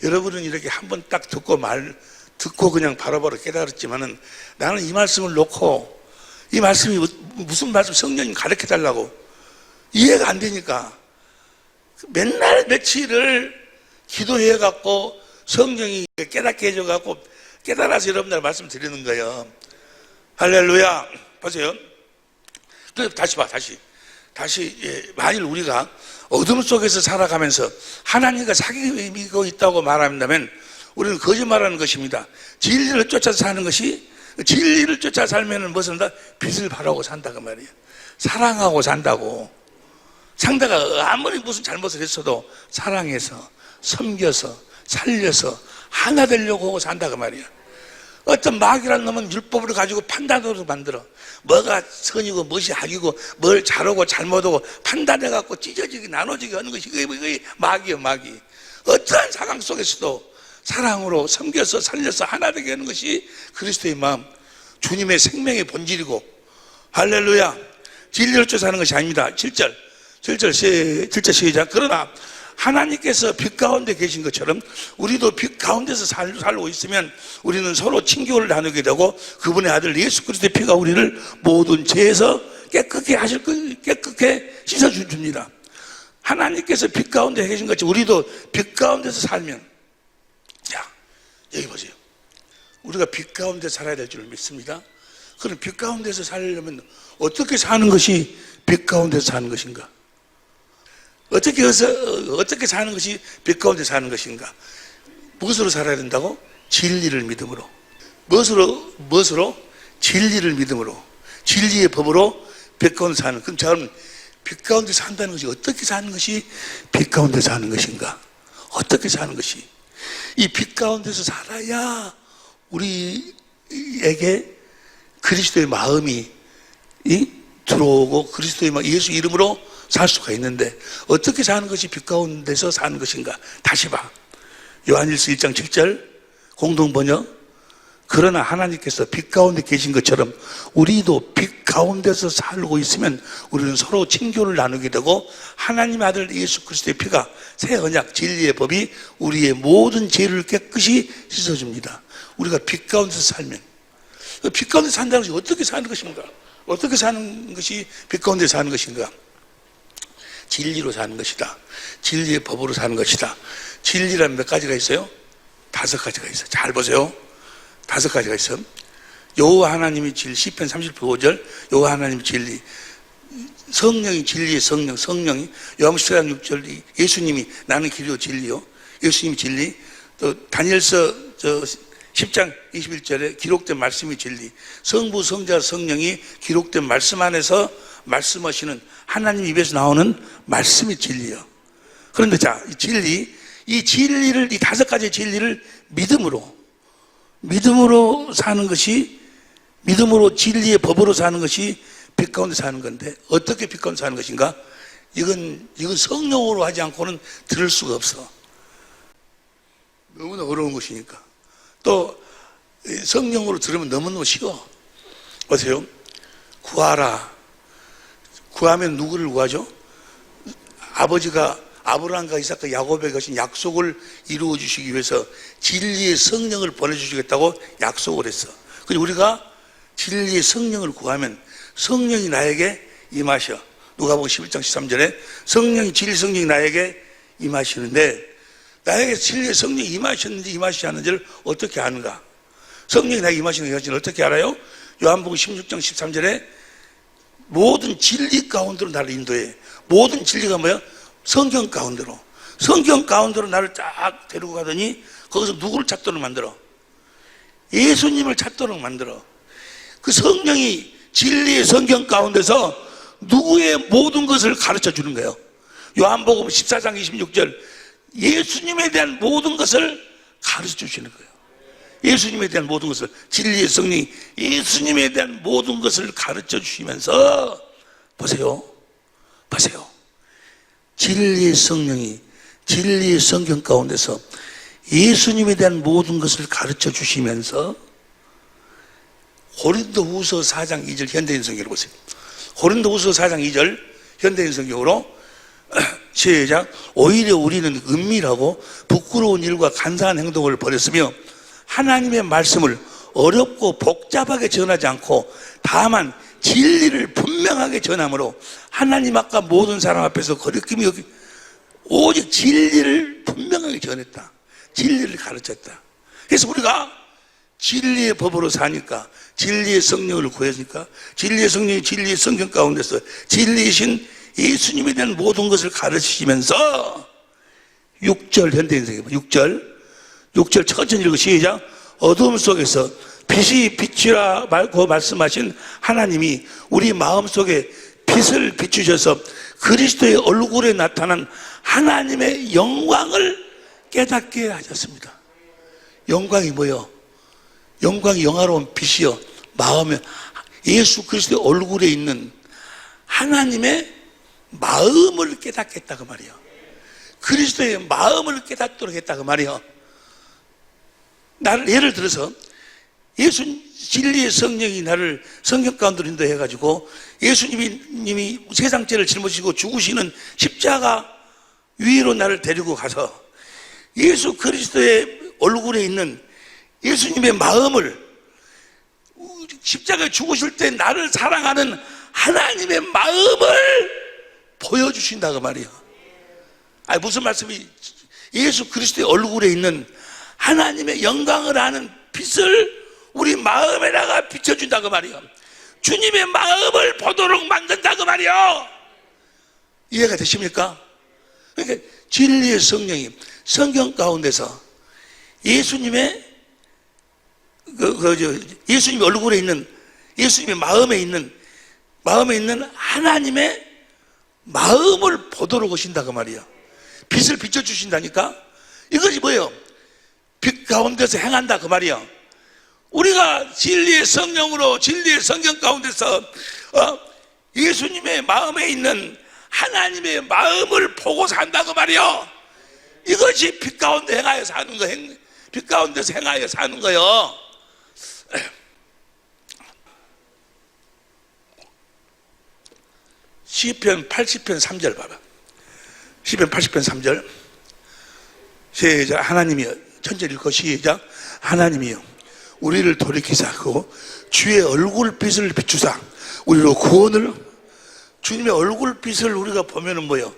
여러분은 이렇게 한번 딱 듣고 그냥 바로바로 깨달았지만은 나는 이 말씀을 놓고 이 말씀이 무슨 말씀 성령님 가르쳐 달라고 이해가 안 되니까 맨날 며칠을 기도해 갖고 성령이 깨닫게 해줘 갖고 깨달아서 여러분들 말씀드리는 거예요. 할렐루야. 보세요. 다시 봐, 다시. 만일 우리가 어둠 속에서 살아가면서 하나님과 사귀고 있다고 말한다면 우리는 거짓말하는 것입니다. 진리를 쫓아서 사는 것이, 진리를 쫓아 살면 무슨 다 빛을 발하고 산다 그 말이에요. 사랑하고 산다고. 상대가 아무리 무슨 잘못을 했어도 사랑해서 섬겨서 살려서 하나 되려고 하고 산다 그 말이야. 어떤 마귀라는 놈은 율법을 가지고 판단으로 만들어. 뭐가 선이고 무엇이 악이고 뭘 잘하고 잘못하고 판단해갖고 찢어지게 나눠지게 하는 것이 그게 마귀예요, 마귀. 어떠한 상황 속에서도 사랑으로 섬겨서 살려서 하나 되게 하는 것이 그리스도의 마음, 주님의 생명의 본질이고, 할렐루야. 진리를 쫓아하는 것이 아닙니다. 7절 시작. 그러나 하나님께서 빛 가운데 계신 것처럼 우리도 빛 가운데서 살고 있으면 우리는 서로 친교를 나누게 되고 그분의 아들 예수 그리스도의 피가 우리를 모든 죄에서 깨끗게 씻어줍니다. 하나님께서 빛 가운데 계신 것처럼 우리도 빛 가운데서 살면, 자, 여기 보세요. 우리가 빛 가운데 살아야 될 줄 믿습니다. 그럼 빛 가운데서 살려면 어떻게 사는 것이 빛 가운데서 사는 것인가? 어떻게 사는 것이 빛 가운데 사는 것인가? 무엇으로 살아야 된다고? 진리를 믿음으로. 무엇으로? 진리를 믿음으로. 진리의 법으로 빛 가운데 사는. 그럼 저는 빛 가운데 산다는 것이 어떻게 사는 것이 빛 가운데 사는 것인가? 어떻게 사는 것이? 이 빛 가운데서 살아야 우리에게 그리스도의 마음이 들어오고 그리스도의 예수 이름으로 살 수가 있는데 어떻게 사는 것이 빛 가운데서 사는 것인가? 다시 봐. 요한일서 1장 7절 공동번역. 그러나 하나님께서 빛 가운데 계신 것처럼 우리도 빛 가운데서 살고 있으면 우리는 서로 친교를 나누게 되고 하나님의 아들 예수 그리스도의 피가 새 언약 진리의 법이 우리의 모든 죄를 깨끗이 씻어줍니다. 우리가 빛 가운데서 살면, 빛 가운데 산다는 것이 어떻게 사는 것인가? 어떻게 사는 것이 빛 가운데 사는 것인가? 진리로 사는 것이다. 진리의 법으로 사는 것이다. 진리란 몇 가지가 있어요? 5가지가 있어요. 잘 보세요. 5가지가 있어요. 여호와 하나님이 진리, 시편 35절 여호와 하나님이 진리, 성령이 진리의 성령이 요한복음 6절 예수님이 나는 길이요 진리요, 예수님이 진리. 또 다니엘서 10장 21절에 기록된 말씀이 진리, 성부 성자 성령이 기록된 말씀 안에서 말씀하시는 하나님 입에서 나오는 말씀이 진리예요. 그런데 자, 이 진리를, 이 5가지 진리를 믿음으로 사는 것이, 믿음으로 진리의 법으로 사는 것이 빛 가운데 사는 건데 어떻게 빛 가운데 사는 것인가? 이건 성령으로 하지 않고는 들을 수가 없어. 너무나 어려운 것이니까. 또 성령으로 들으면 너무너무 쉬워. 보세요. 구하라. 구하면 누구를 구하죠? 아버지가 아브라함과 이삭과 야곱에게 하신 약속을 이루어 주시기 위해서 진리의 성령을 보내주시겠다고 약속을 했어. 그래서 우리가 진리의 성령을 구하면 성령이 나에게 임하셔. 누가복음 11장 13절에 진리 성령이 나에게 임하시는데, 나에게 진리의 성령이 임하셨는지 임하시지 않는지를 어떻게 아는가? 성령이 나에게 임하시는지 어떻게 알아요? 요한복음 16장 13절에 모든 진리 가운데로 나를 인도해. 모든 진리가 뭐야? 성경 가운데로 나를 쫙 데리고 가더니 거기서 누구를 찾도록 만들어? 예수님을 찾도록 만들어. 그 성령이 진리의 성경 가운데서 누구의 모든 것을 가르쳐 주는 거예요. 요한복음 14장 26절 예수님에 대한 모든 것을 가르쳐 주시는 거예요. 예수님에 대한 모든 것을, 진리의 성령이 예수님에 대한 모든 것을 가르쳐 주시면서 보세요. 진리의 성령이 진리의 성경 가운데서 예수님에 대한 모든 것을 가르쳐 주시면서, 고린도후서 4장 2절 현대인 성경으로 보세요. 고린도후서 4장 2절 현대인 성경으로 시작. 오히려 우리는 은밀하고 부끄러운 일과 간사한 행동을 버렸으며 하나님의 말씀을 어렵고 복잡하게 전하지 않고 다만 진리를 분명하게 전함으로 하나님 앞과 모든 사람 앞에서 거리낌이 오직 진리를 분명하게 전했다. 진리를 가르쳤다. 그래서 우리가 진리의 법으로 사니까, 진리의 성령을 구했으니까, 진리의 성령이 진리의 성경 가운데서 진리이신 예수님에 대한 모든 것을 가르치시면서 6절 현대인생에 6절 천천히 읽고 시작. 어두움 속에서 빛이 빛이라 말고 말씀하신 하나님이 우리 마음속에 빛을 비추셔서 그리스도의 얼굴에 나타난 하나님의 영광을 깨닫게 하셨습니다. 영광이 뭐요? 영광이 영화로운 빛이요, 마음에 예수 그리스도의 얼굴에 있는 하나님의 마음을 깨닫게 했다 그 말이요. 그리스도의 마음을 깨닫도록 했다 그 말이요. 나를 예를 들어서 예수 진리의 성령이 나를 성경 가운데로 인도해가지고 예수님이 세상 죄를 짊어지고 죽으시는 십자가 위로 나를 데리고 가서 예수 그리스도의 얼굴에 있는 예수님의 마음을, 십자가에 죽으실 때 나를 사랑하는 하나님의 마음을 보여주신다 그 말이에요. 아니 무슨 말씀이, 예수 그리스도의 얼굴에 있는 하나님의 영광을 아는 빛을 우리 마음에다가 비춰준다 그 말이에요. 주님의 마음을 보도록 만든다 그 말이에요. 이해가 되십니까? 그러니까 진리의 성령이 성경 가운데서 예수님의 예수님 얼굴에 있는, 예수님의 마음에 있는 하나님의 마음을 보도록 하신다 그 말이야. 빛을 비춰주신다니까. 이것이 뭐예요? 빛 가운데서 행한다 그 말이야. 우리가 진리의 성령으로 진리의 성경 가운데서 예수님의 마음에 있는 하나님의 마음을 보고 산다 그 말이야. 이것이 빛 가운데 행하여 사는 거, 빛 가운데서 행하여 사는 거요. 시편 80편 3절 봐봐. 시편 80편 3절 시작. 하나님이여, 천천히 읽고 시작. 하나님이여 우리를 돌이키사고 주의 얼굴빛을 비추사 우리로 구원을, 주님의 얼굴빛을 우리가 보면은 뭐요?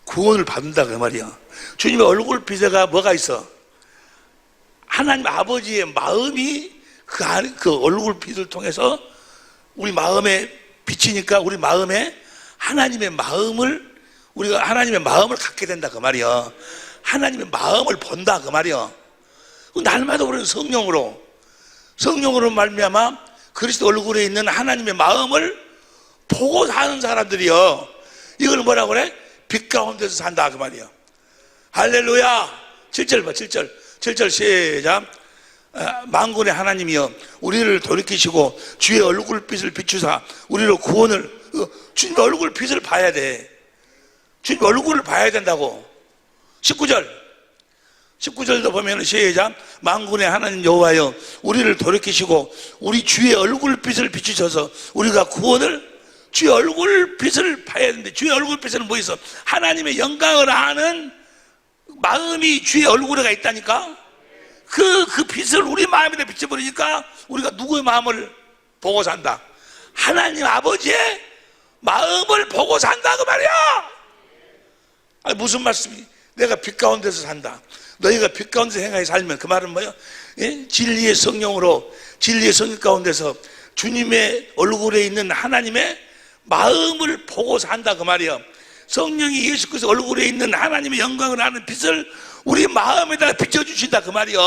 구원을 받는다 그 말이야. 주님의 얼굴빛에가 뭐가 있어? 하나님 아버지의 마음이 그 얼굴빛을 통해서 우리 마음에 비치니까 우리 마음에 하나님의 마음을, 우리가 하나님의 마음을 갖게 된다 그 말이야. 하나님의 마음을 본다 그 말이야. 날마다 우리는 성령으로 말미암아 그리스도 얼굴에 있는 하나님의 마음을 보고 사는 사람들이요. 이걸 뭐라고 그래? 빛 가운데서 산다 그 말이야. 할렐루야. 7절 봐. 7절 시작. 만군의 하나님이여 우리를 돌이키시고 주의 얼굴빛을 비추사 우리로 구원을, 주님 얼굴빛을 봐야 돼. 주님 얼굴을 봐야 된다고. 19절도 보면 시작. 만군의 하나님 여호와여 우리를 돌이키시고 우리 주의 얼굴빛을 비추셔서 우리가 구원을, 주의 얼굴빛을 봐야 되는데 주의 얼굴빛에는 뭐 있어? 하나님의 영광을 아는 마음이 주의 얼굴에가 있다니까. 그 빛을 우리 마음에다 비춰버리니까 우리가 누구의 마음을 보고 산다? 하나님 아버지의 마음을 보고 산다 그 말이야. 아니 무슨 말씀이? 내가 빛 가운데서 산다. 너희가 빛 가운데서 행하여 살면 그 말은 뭐야? 예? 진리의 성령으로 진리의 성령 가운데서 주님의 얼굴에 있는 하나님의 마음을 보고 산다 그 말이야. 성령이 예수 그리스도 얼굴에 있는 하나님의 영광을 아는 빛을 우리 마음에다 비춰주신다 그 말이요.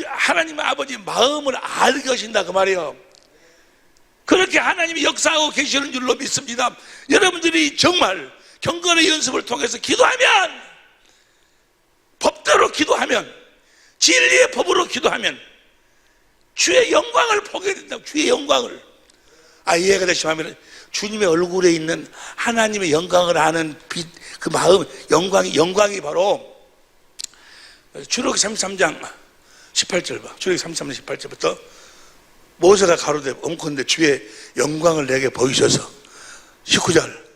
하나님 아버지 마음을 알게 하신다 그 말이요. 그렇게 하나님이 역사하고 계시는 줄로 믿습니다. 여러분들이 정말 경건의 연습을 통해서 기도하면, 법대로 기도하면, 진리의 법으로 기도하면 주의 영광을 보게 된다. 주의 영광을. 이해가 되시면 주님의 얼굴에 있는 하나님의 영광을 아는 빛, 그 마음, 영광이 바로 출애굽기 33장 18절 봐. 출애굽기 33장 18절부터 모세가 가로되 엉컨대 주의 영광을 내게 보이셔서 19절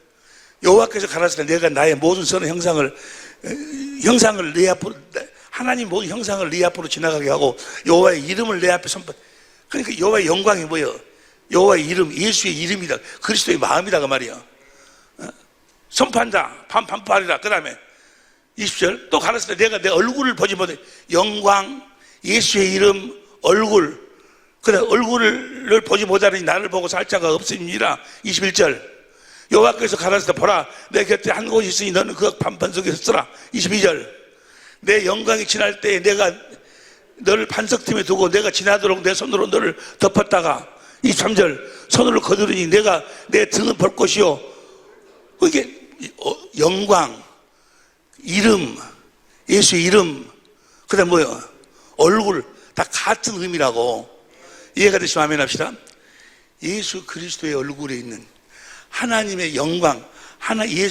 여호와께서 가라사대 내가 나의 모든 선한 형상을 네 앞으로, 하나님 모든 형상을 네 앞으로 지나가게 하고 여호와의 이름을 내 앞에 선포. 그러니까 여호와의 영광이 뭐예요? 여호와의 이름, 예수의 이름이다. 그리스도의 마음이다 그 말이야. 선포한다. 반포하리라. 그 다음에 20절 또 가르쳤다. 내가 내 얼굴을 보지 못해. 영광, 예수의 이름, 얼굴. 그래, 얼굴을 보지 못하니 나를 보고 살 자가 없습니다. 21절 여호와께서 가라사대 보라, 내 곁에 한 곳이 있으니 너는 그 판판 속에 서라. 22절 내 영광이 지날 때에 내가 너를 반석팀에 두고 내가 지나도록 내 손으로 너를 덮었다가 23절 손으로 거두르니 내가 내 등은 볼 것이요. 이게 영광, 이름, 예수의 이름, 그 다음 뭐요? 얼굴, 다 같은 의미라고. 이해가 되시면 아멘 합시다. 예수 그리스도의 얼굴에 있는 하나님의 영광, 하나님의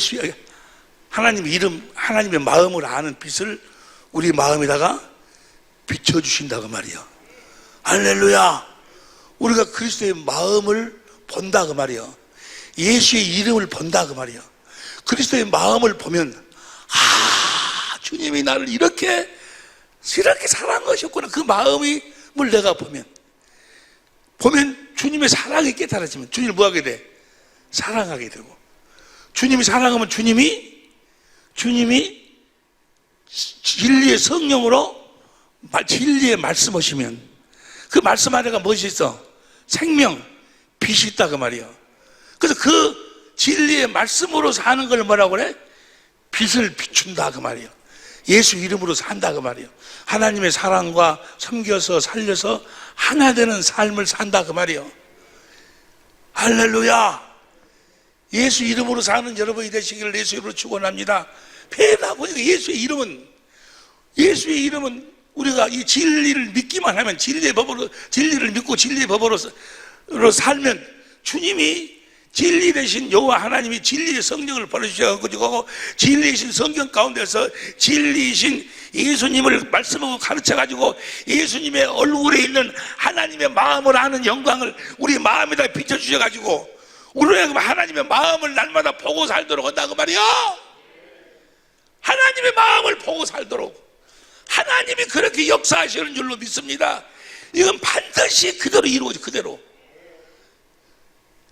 이름, 하나님의 마음을 아는 빛을 우리 마음에다가 비춰주신다고 말이야. 할렐루야. 우리가 그리스도의 마음을 본다 그 말이야. 예수의 이름을 본다 그 말이야. 그리스도의 마음을 보면 주님이 나를 이렇게 사랑한 것이었구나. 그 마음을 내가 보면 주님의 사랑이 깨달아지면 주님을 뭐하게 돼? 사랑하게 되고, 주님이 사랑하면 주님이 진리의 성령으로 진리의 말씀하시면 그 말씀 안에가 무엇이 있어? 생명, 빛이 있다 그 말이야. 그래서 그 진리의 말씀으로 사는 걸 뭐라고 그래? 빛을 비춘다 그 말이야. 예수 이름으로 산다 그 말이야. 하나님의 사랑과 섬겨서 살려서 하나 되는 삶을 산다 그 말이야. 할렐루야. 예수 이름으로 사는 여러분이 되시기를 예수 이름으로 축원합니다. 배나고 예수의 이름은 우리가 이 진리를 믿기만 하면, 진리를 믿고 진리의 법으로 살면 주님이 진리 되신 여호와 하나님이 진리의 성령을 보내주셔가지고 진리이신 성경 가운데서 진리이신 예수님을 말씀하고 가르쳐가지고 예수님의 얼굴에 있는 하나님의 마음을 아는 영광을 우리 마음에다 비춰주셔가지고 우리가 하나님의 마음을 날마다 보고 살도록 한다 그 말이야. 하나님의 마음을 보고 살도록 하나님이 그렇게 역사하시는 줄로 믿습니다. 이건 반드시 그대로 이루어져. 그대로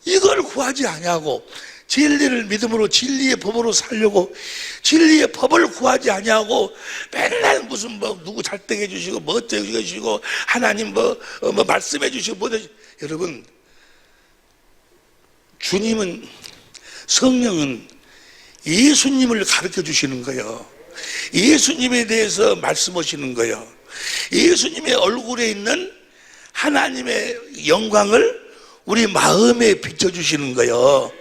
이걸 구하지 아니하고 진리를 믿음으로 진리의 법으로 살려고 진리의 법을 구하지 아니하고 맨날 무슨 누구 잘되게 해주시고 뭐 어떻게 해주시고 하나님 뭐 말씀해 주시고 여러분, 주님은, 성령은 예수님을 가르쳐 주시는 거예요. 예수님에 대해서 말씀하시는 거예요. 예수님의 얼굴에 있는 하나님의 영광을 우리 마음에 비춰주시는 거예요.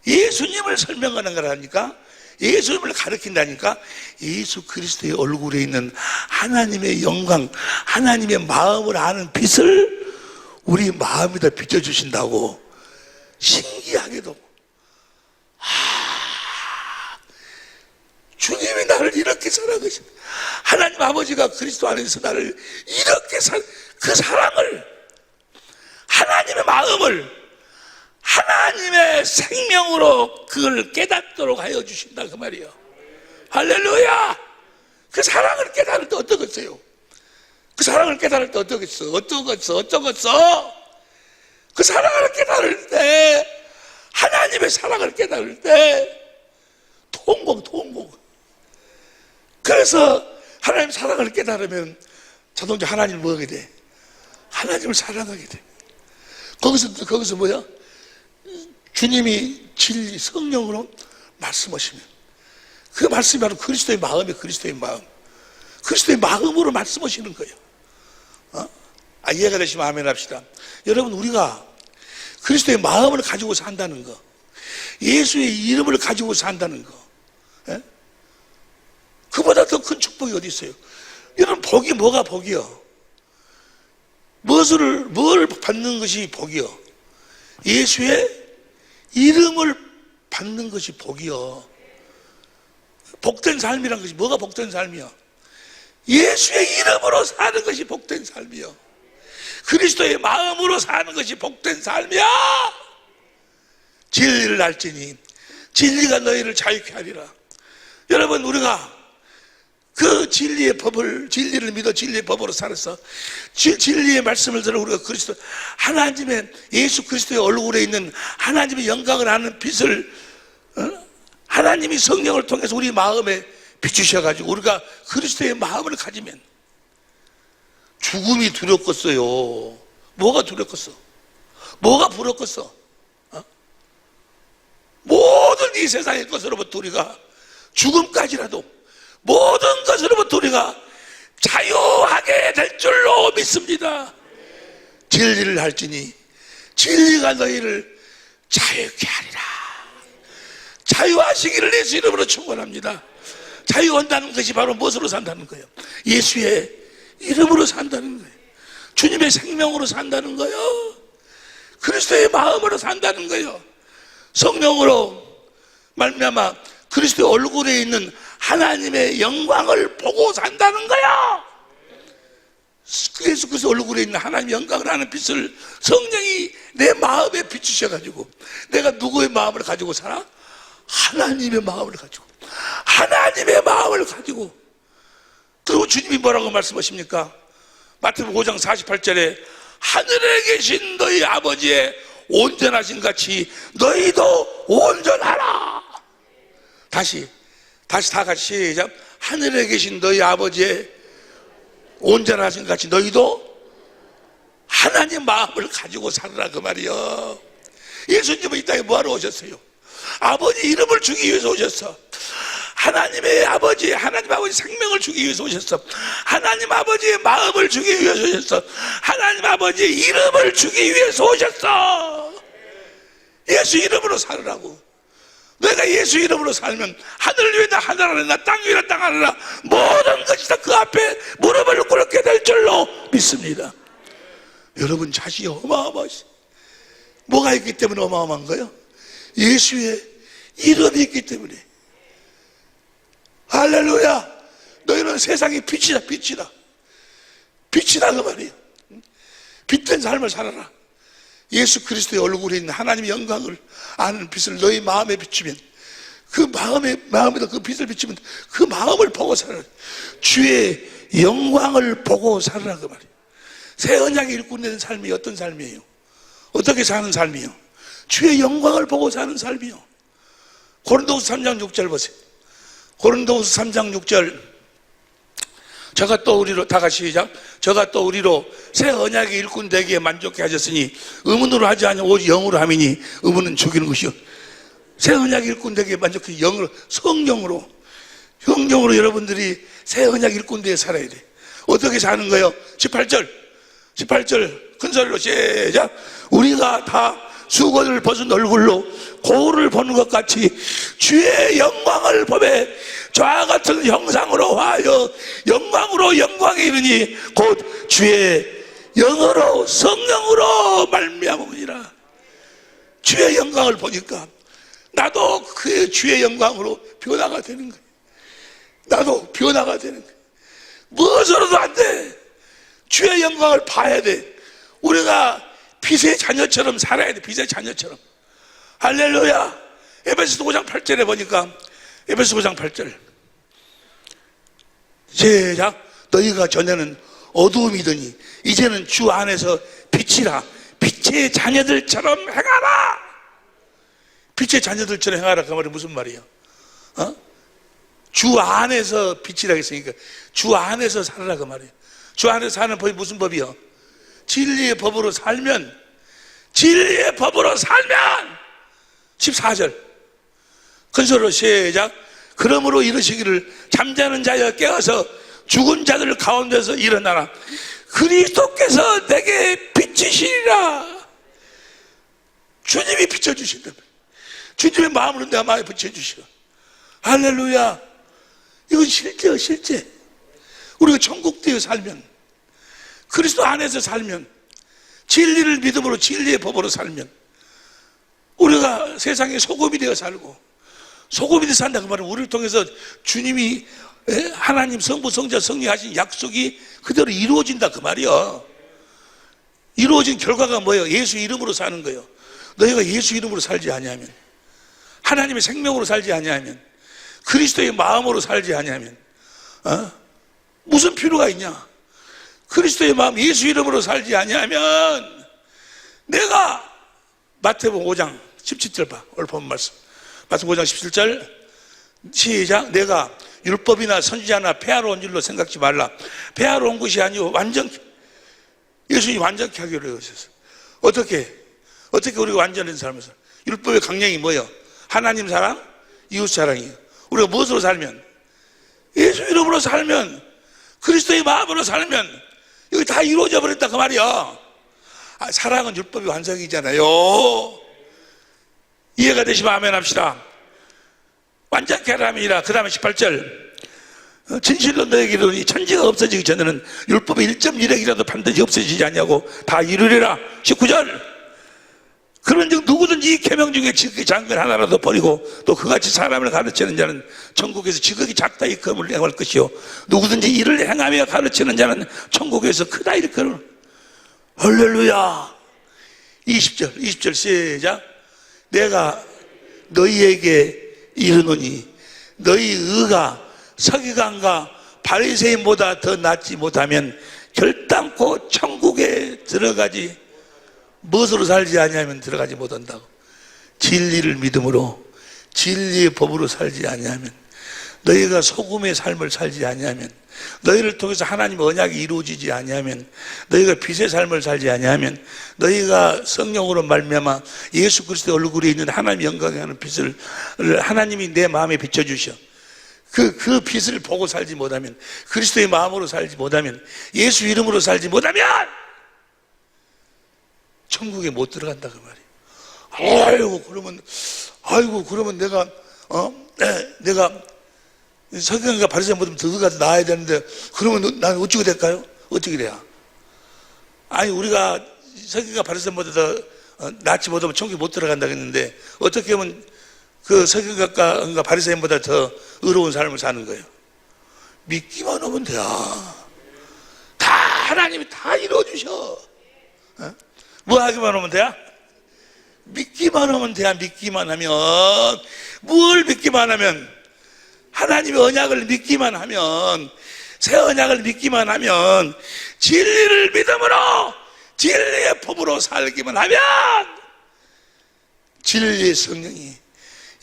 예수님을 설명하는 거라니까, 예수님을 가르친다니까. 예수 그리스도의 얼굴에 있는 하나님의 영광, 하나님의 마음을 아는 빛을 우리 마음에다 비춰주신다고. 신기하게도 주님이 나를 이렇게 사랑하신, 하나님 아버지가 그리스도 안에서 나를 이렇게 그 사랑을, 하나님의 마음을 하나님의 생명으로 그걸 깨닫도록 하여 주신다 그 말이에요. 할렐루야. 그 사랑을 깨달을 때 어떠겠어요? 그 사랑을 깨달을 때 어떠겠어? 그 사랑을 깨달을 때, 하나님의 사랑을 깨달을 때 통곡. 그래서 하나님 사랑을 깨달으면 자동차 하나님을 뭐하게 돼? 하나님을 사랑하게 돼. 거기서 뭐야? 주님이 진리 성령으로 말씀하시면 그 말씀이 바로 그리스도의 마음이에요. 그리스도의 마음으로 말씀하시는 거예요. 이해가 되시면 아멘 합시다. 여러분, 우리가 그리스도의 마음을 가지고 산다는 거, 예수의 이름을 가지고 산다는 거, 그보다 더 큰 축복이 어디 있어요? 여러분, 복이 뭐가 복이요? 뭘 받는 것이 복이요? 예수의 이름을 받는 것이 복이요. 복된 삶이란 것이 뭐가 복된 삶이요? 예수의 이름으로 사는 것이 복된 삶이요. 그리스도의 마음으로 사는 것이 복된 삶이야. 진리를 알지니 진리가 너희를 자유케 하리라. 여러분, 우리가 그 진리를 믿어 진리의 법으로 살아서 진리의 말씀을 들어 우리가 그리스도 하나님의 예수 그리스도의 얼굴에 있는 하나님의 영광을 아는 빛을 하나님이 성령을 통해서 우리 마음에 비추셔가지고 우리가 그리스도의 마음을 가지면 죽음이 두렵겠어요. 뭐가 두렵겠어? 뭐가 부럽겠어? 모든 이 세상의 것으로부터 우리가 죽음까지라도 모든 것으로부터 우리가 자유하게 될 줄로 믿습니다. 진리를 할지니 진리가 너희를 자유케 하리라. 자유하시기를 예수 이름으로 축원합니다. 자유한다는 것이 바로 무엇으로 산다는 거예요? 예수의 이름으로 산다는 거예요. 주님의 생명으로 산다는 거예요. 그리스도의 마음으로 산다는 거예요. 성령으로 말미암아 그리스도의 얼굴에 있는 하나님의 영광을 보고 산다는 거예요. 예수 그리스도 얼굴에 있는 하나님의 영광을 하는 빛을 성령이 내 마음에 비추셔가지고 내가 누구의 마음을 가지고 살아? 하나님의 마음을 가지고, 하나님의 마음을 가지고. 그리고 주님이 뭐라고 말씀하십니까? 마태복음 5장 48절에 하늘에 계신 너희 아버지의 온전하신 같이 너희도 온전하라. 다시 다 같이 시작. 하늘에 계신 너희 아버지의 온전하신 같이 너희도 하나님 마음을 가지고 살으라 그 말이요. 예수님은 이 땅에 뭐하러 오셨어요? 아버지 이름을 주기 위해서 오셨어. 하나님의 아버지, 하나님 아버지 생명을 주기 위해서 오셨어. 하나님 아버지의 마음을 주기 위해서 오셨어. 하나님 아버지의 이름을 주기 위해서 오셨어. 예수 이름으로 살으라고. 내가 예수 이름으로 살면 하늘 위에나 하늘 아래나 땅 위에나 땅 아래나 모든 것이 다 그 앞에 무릎을 꿇게 될 줄로 믿습니다. 여러분 자신이 어마어마하시. 뭐가 있기 때문에 어마어마한 거예요? 예수의 이름이 있기 때문에. 할렐루야. 너희는 세상의 빛이다. 빛이다 그 말이에요. 빛된 삶을 살아라. 예수 그리스도의 얼굴에 있는 하나님의 영광을 아는 빛을 너희 마음에 비추면 그 마음에다 그 빛을 비추면 그 마음을 보고 살아라. 주의 영광을 보고 살아라 그 말이에요. 새 언약의 일꾼된 삶이 어떤 삶이에요? 어떻게 사는 삶이에요? 주의 영광을 보고 사는 삶이요. 고린도후서 3장 6절 보세요. 고린도후서 3장 6절. 저가 또 우리로 다 같이 시작. 저가 또 우리로 새 언약의 일꾼 되기에 만족해 하셨으니 의문으로 하지 아니하 오직 영으로 함이니 의문은 죽이는 것이요. 새 언약의 일꾼 되기에 만족해 영으로 성령으로 여러분들이 새 언약 일꾼 되게 살아야 돼. 어떻게 사는 거예요? 18절 큰 소리로 시작. 우리가 다 수건을 벗은 얼굴로 거울을 보는 것 같이 주의 영광을 보매 저와 같은 형상으로 화하여 영광으로 영광에 이르니 곧 주의 영으로 성령으로 말미암으니라. 주의 영광을 보니까 나도 그 주의 영광으로 변화가 되는 거예요. 나도 변화가 되는 거예요. 무엇으로도 안 돼. 주의 영광을 봐야 돼. 우리가 빛의 자녀처럼 살아야 돼. 빛의 자녀처럼. 할렐루야. 에베소서 5장 8절에 보니까 에베소서 5장 8절 시작. 너희가 전에는 어두움이더니 이제는 주 안에서 빛이라. 빛의 자녀들처럼 행하라. 빛의 자녀들처럼 행하라. 그 말이 무슨 말이에요? 주 안에서 빛이라 했으니까 주 안에서 살아라 그 말이에요. 주 안에서 사는 법이 무슨 법이요? 진리의 법으로 살면 14절 큰 소리로 시작. 그러므로 이르시기를 잠자는 자여 깨어서 죽은 자들 가운데서 일어나라. 그리스도께서 내게 비치시리라. 주님이 비춰주신다. 주님의 마음으로 내 마음에 비춰주시라. 할렐루야. 이건 실제요, 실제. 우리가 천국되어 살면, 그리스도 안에서 살면, 진리를 믿음으로 진리의 법으로 살면, 우리가 세상에 소금이 되어 살고, 소금이 되어 산다 그 말은 우리를 통해서 주님이 하나님 성부 성자 성령하신 약속이 그대로 이루어진다 그 말이요. 이루어진 결과가 뭐예요? 예수 이름으로 사는 거예요. 너희가 예수 이름으로 살지 아니하면, 하나님의 생명으로 살지 아니하면, 그리스도의 마음으로 살지 아니하면 무슨 필요가 있냐? 그리스도의 마음 예수 이름으로 살지 아니하면 내가 마태복음 5장 17절 봐. 오늘 본 말씀 마태복음 5장 17절 시작. 내가 율법이나 선지자나 폐하러 온 줄로 생각지 말라. 폐하러 온 것이 아니고 완전히, 예수님이 완전히 하기로 하셨어. 어떻게 우리가 완전한 삶을 살아? 율법의 강령이 뭐예요? 하나님 사랑, 이웃 사랑이에요. 우리가 무엇으로 살면? 예수 이름으로 살면, 그리스도의 마음으로 살면 여기 다 이루어져 버렸다 그 말이야. 사랑은 율법의 완성이잖아요. 이해가 되시면 아멘 합시다. 완전케 하람이라. 그 다음에 18절. 진실로 너에게 이르노니 천지가 없어지기 전에는 율법의 1.1핵이라도 반드시 없어지지 않냐고 다 이루리라. 19절. 그런즉 누구든지 이 계명 중에 지극히 작은 것 하나라도 버리고 또 그같이 사람을 가르치는 자는 천국에서 지극히 작다 일컬음을 행할 것이요 누구든지 이를 행하며 가르치는 자는 천국에서 크다 일컬음. 할렐루야. 20절 시작. 내가 너희에게 이르노니 너희 의가 서기관과 바리새인보다 더 낫지 못하면 결단코 천국에 들어가지 무엇으로 살지 아니하면 들어가지 못한다고. 진리를 믿음으로 진리의 법으로 살지 아니하면, 너희가 소금의 삶을 살지 아니하면, 너희를 통해서 하나님의 언약이 이루어지지 아니하면, 너희가 빛의 삶을 살지 아니하면, 너희가 성령으로 말미암아 예수 그리스도의 얼굴에 있는 하나님의 영광에 하는 빛을 하나님이 내 마음에 비춰주셔. 그 빛을 보고 살지 못하면, 그리스도의 마음으로 살지 못하면, 예수 이름으로 살지 못하면 천국에 못 들어간다 그 말이에요. 아이고 그러면 내가 서기관과 바리새인보다 더 의가 나아야 되는데 그러면 난 어찌게 될까요? 어떻게 돼야? 아니 우리가 서기관과 바리새인보다 더 낫지 못하면 천국에 못 들어간다고 했는데 어떻게 하면 그 서기관과 바리새인보다 더 의로운 삶을 사는 거예요? 믿기만 하면 돼야. 다 하나님이 다 이루어주셔. 뭐 하기만 하면 돼야? 믿기만 하면 돼야. 믿기만 하면, 뭘 믿기만 하면, 하나님의 언약을 믿기만 하면, 새 언약을 믿기만 하면, 진리를 믿음으로 진리의 법으로 살기만 하면 진리의 성령이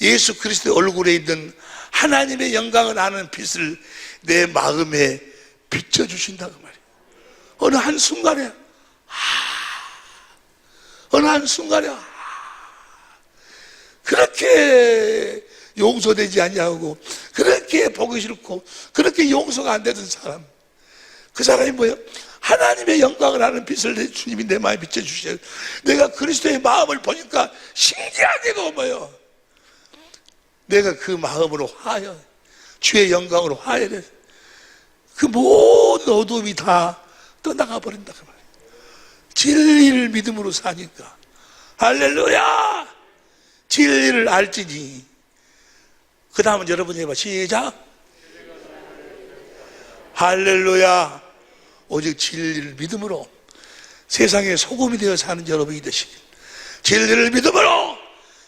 예수 그리스도의 얼굴에 있는 하나님의 영광을 아는 빛을 내 마음에 비춰주신다고 말이에요. 어느 한순간에 그렇게 용서되지 아니하고 그렇게 보기 싫고 그렇게 용서가 안 되던 사람, 그 사람이 뭐예요? 하나님의 영광을 아는 빛을 내 주님이 내 마음에 비춰주셔요. 내가 그리스도의 마음을 보니까 신기하게도 뭐예요? 내가 그 마음으로 화해, 주의 영광으로 화해를, 그 모든 어둠이 다 떠나가 버린다 그 말이에요. 진리를 믿음으로 사니까. 할렐루야. 진리를 알지니. 그 다음은 여러분이 해봐. 시작. 할렐루야. 오직 진리를 믿음으로 세상의 소금이 되어 사는 여러분이 되시길, 진리를 믿음으로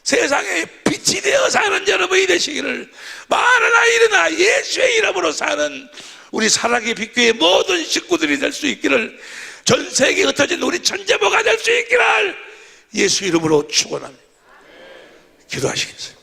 세상에 빛이 되어 사는 여러분이 되시기를, 말하나 일어나 예수의 이름으로 사는 우리 사랑의 빛교회 모든 식구들이 될 수 있기를, 전 세계에 흩어진 우리 천재모가 될 수 있기를 예수 이름으로 축원합니다. 기도하시겠어요?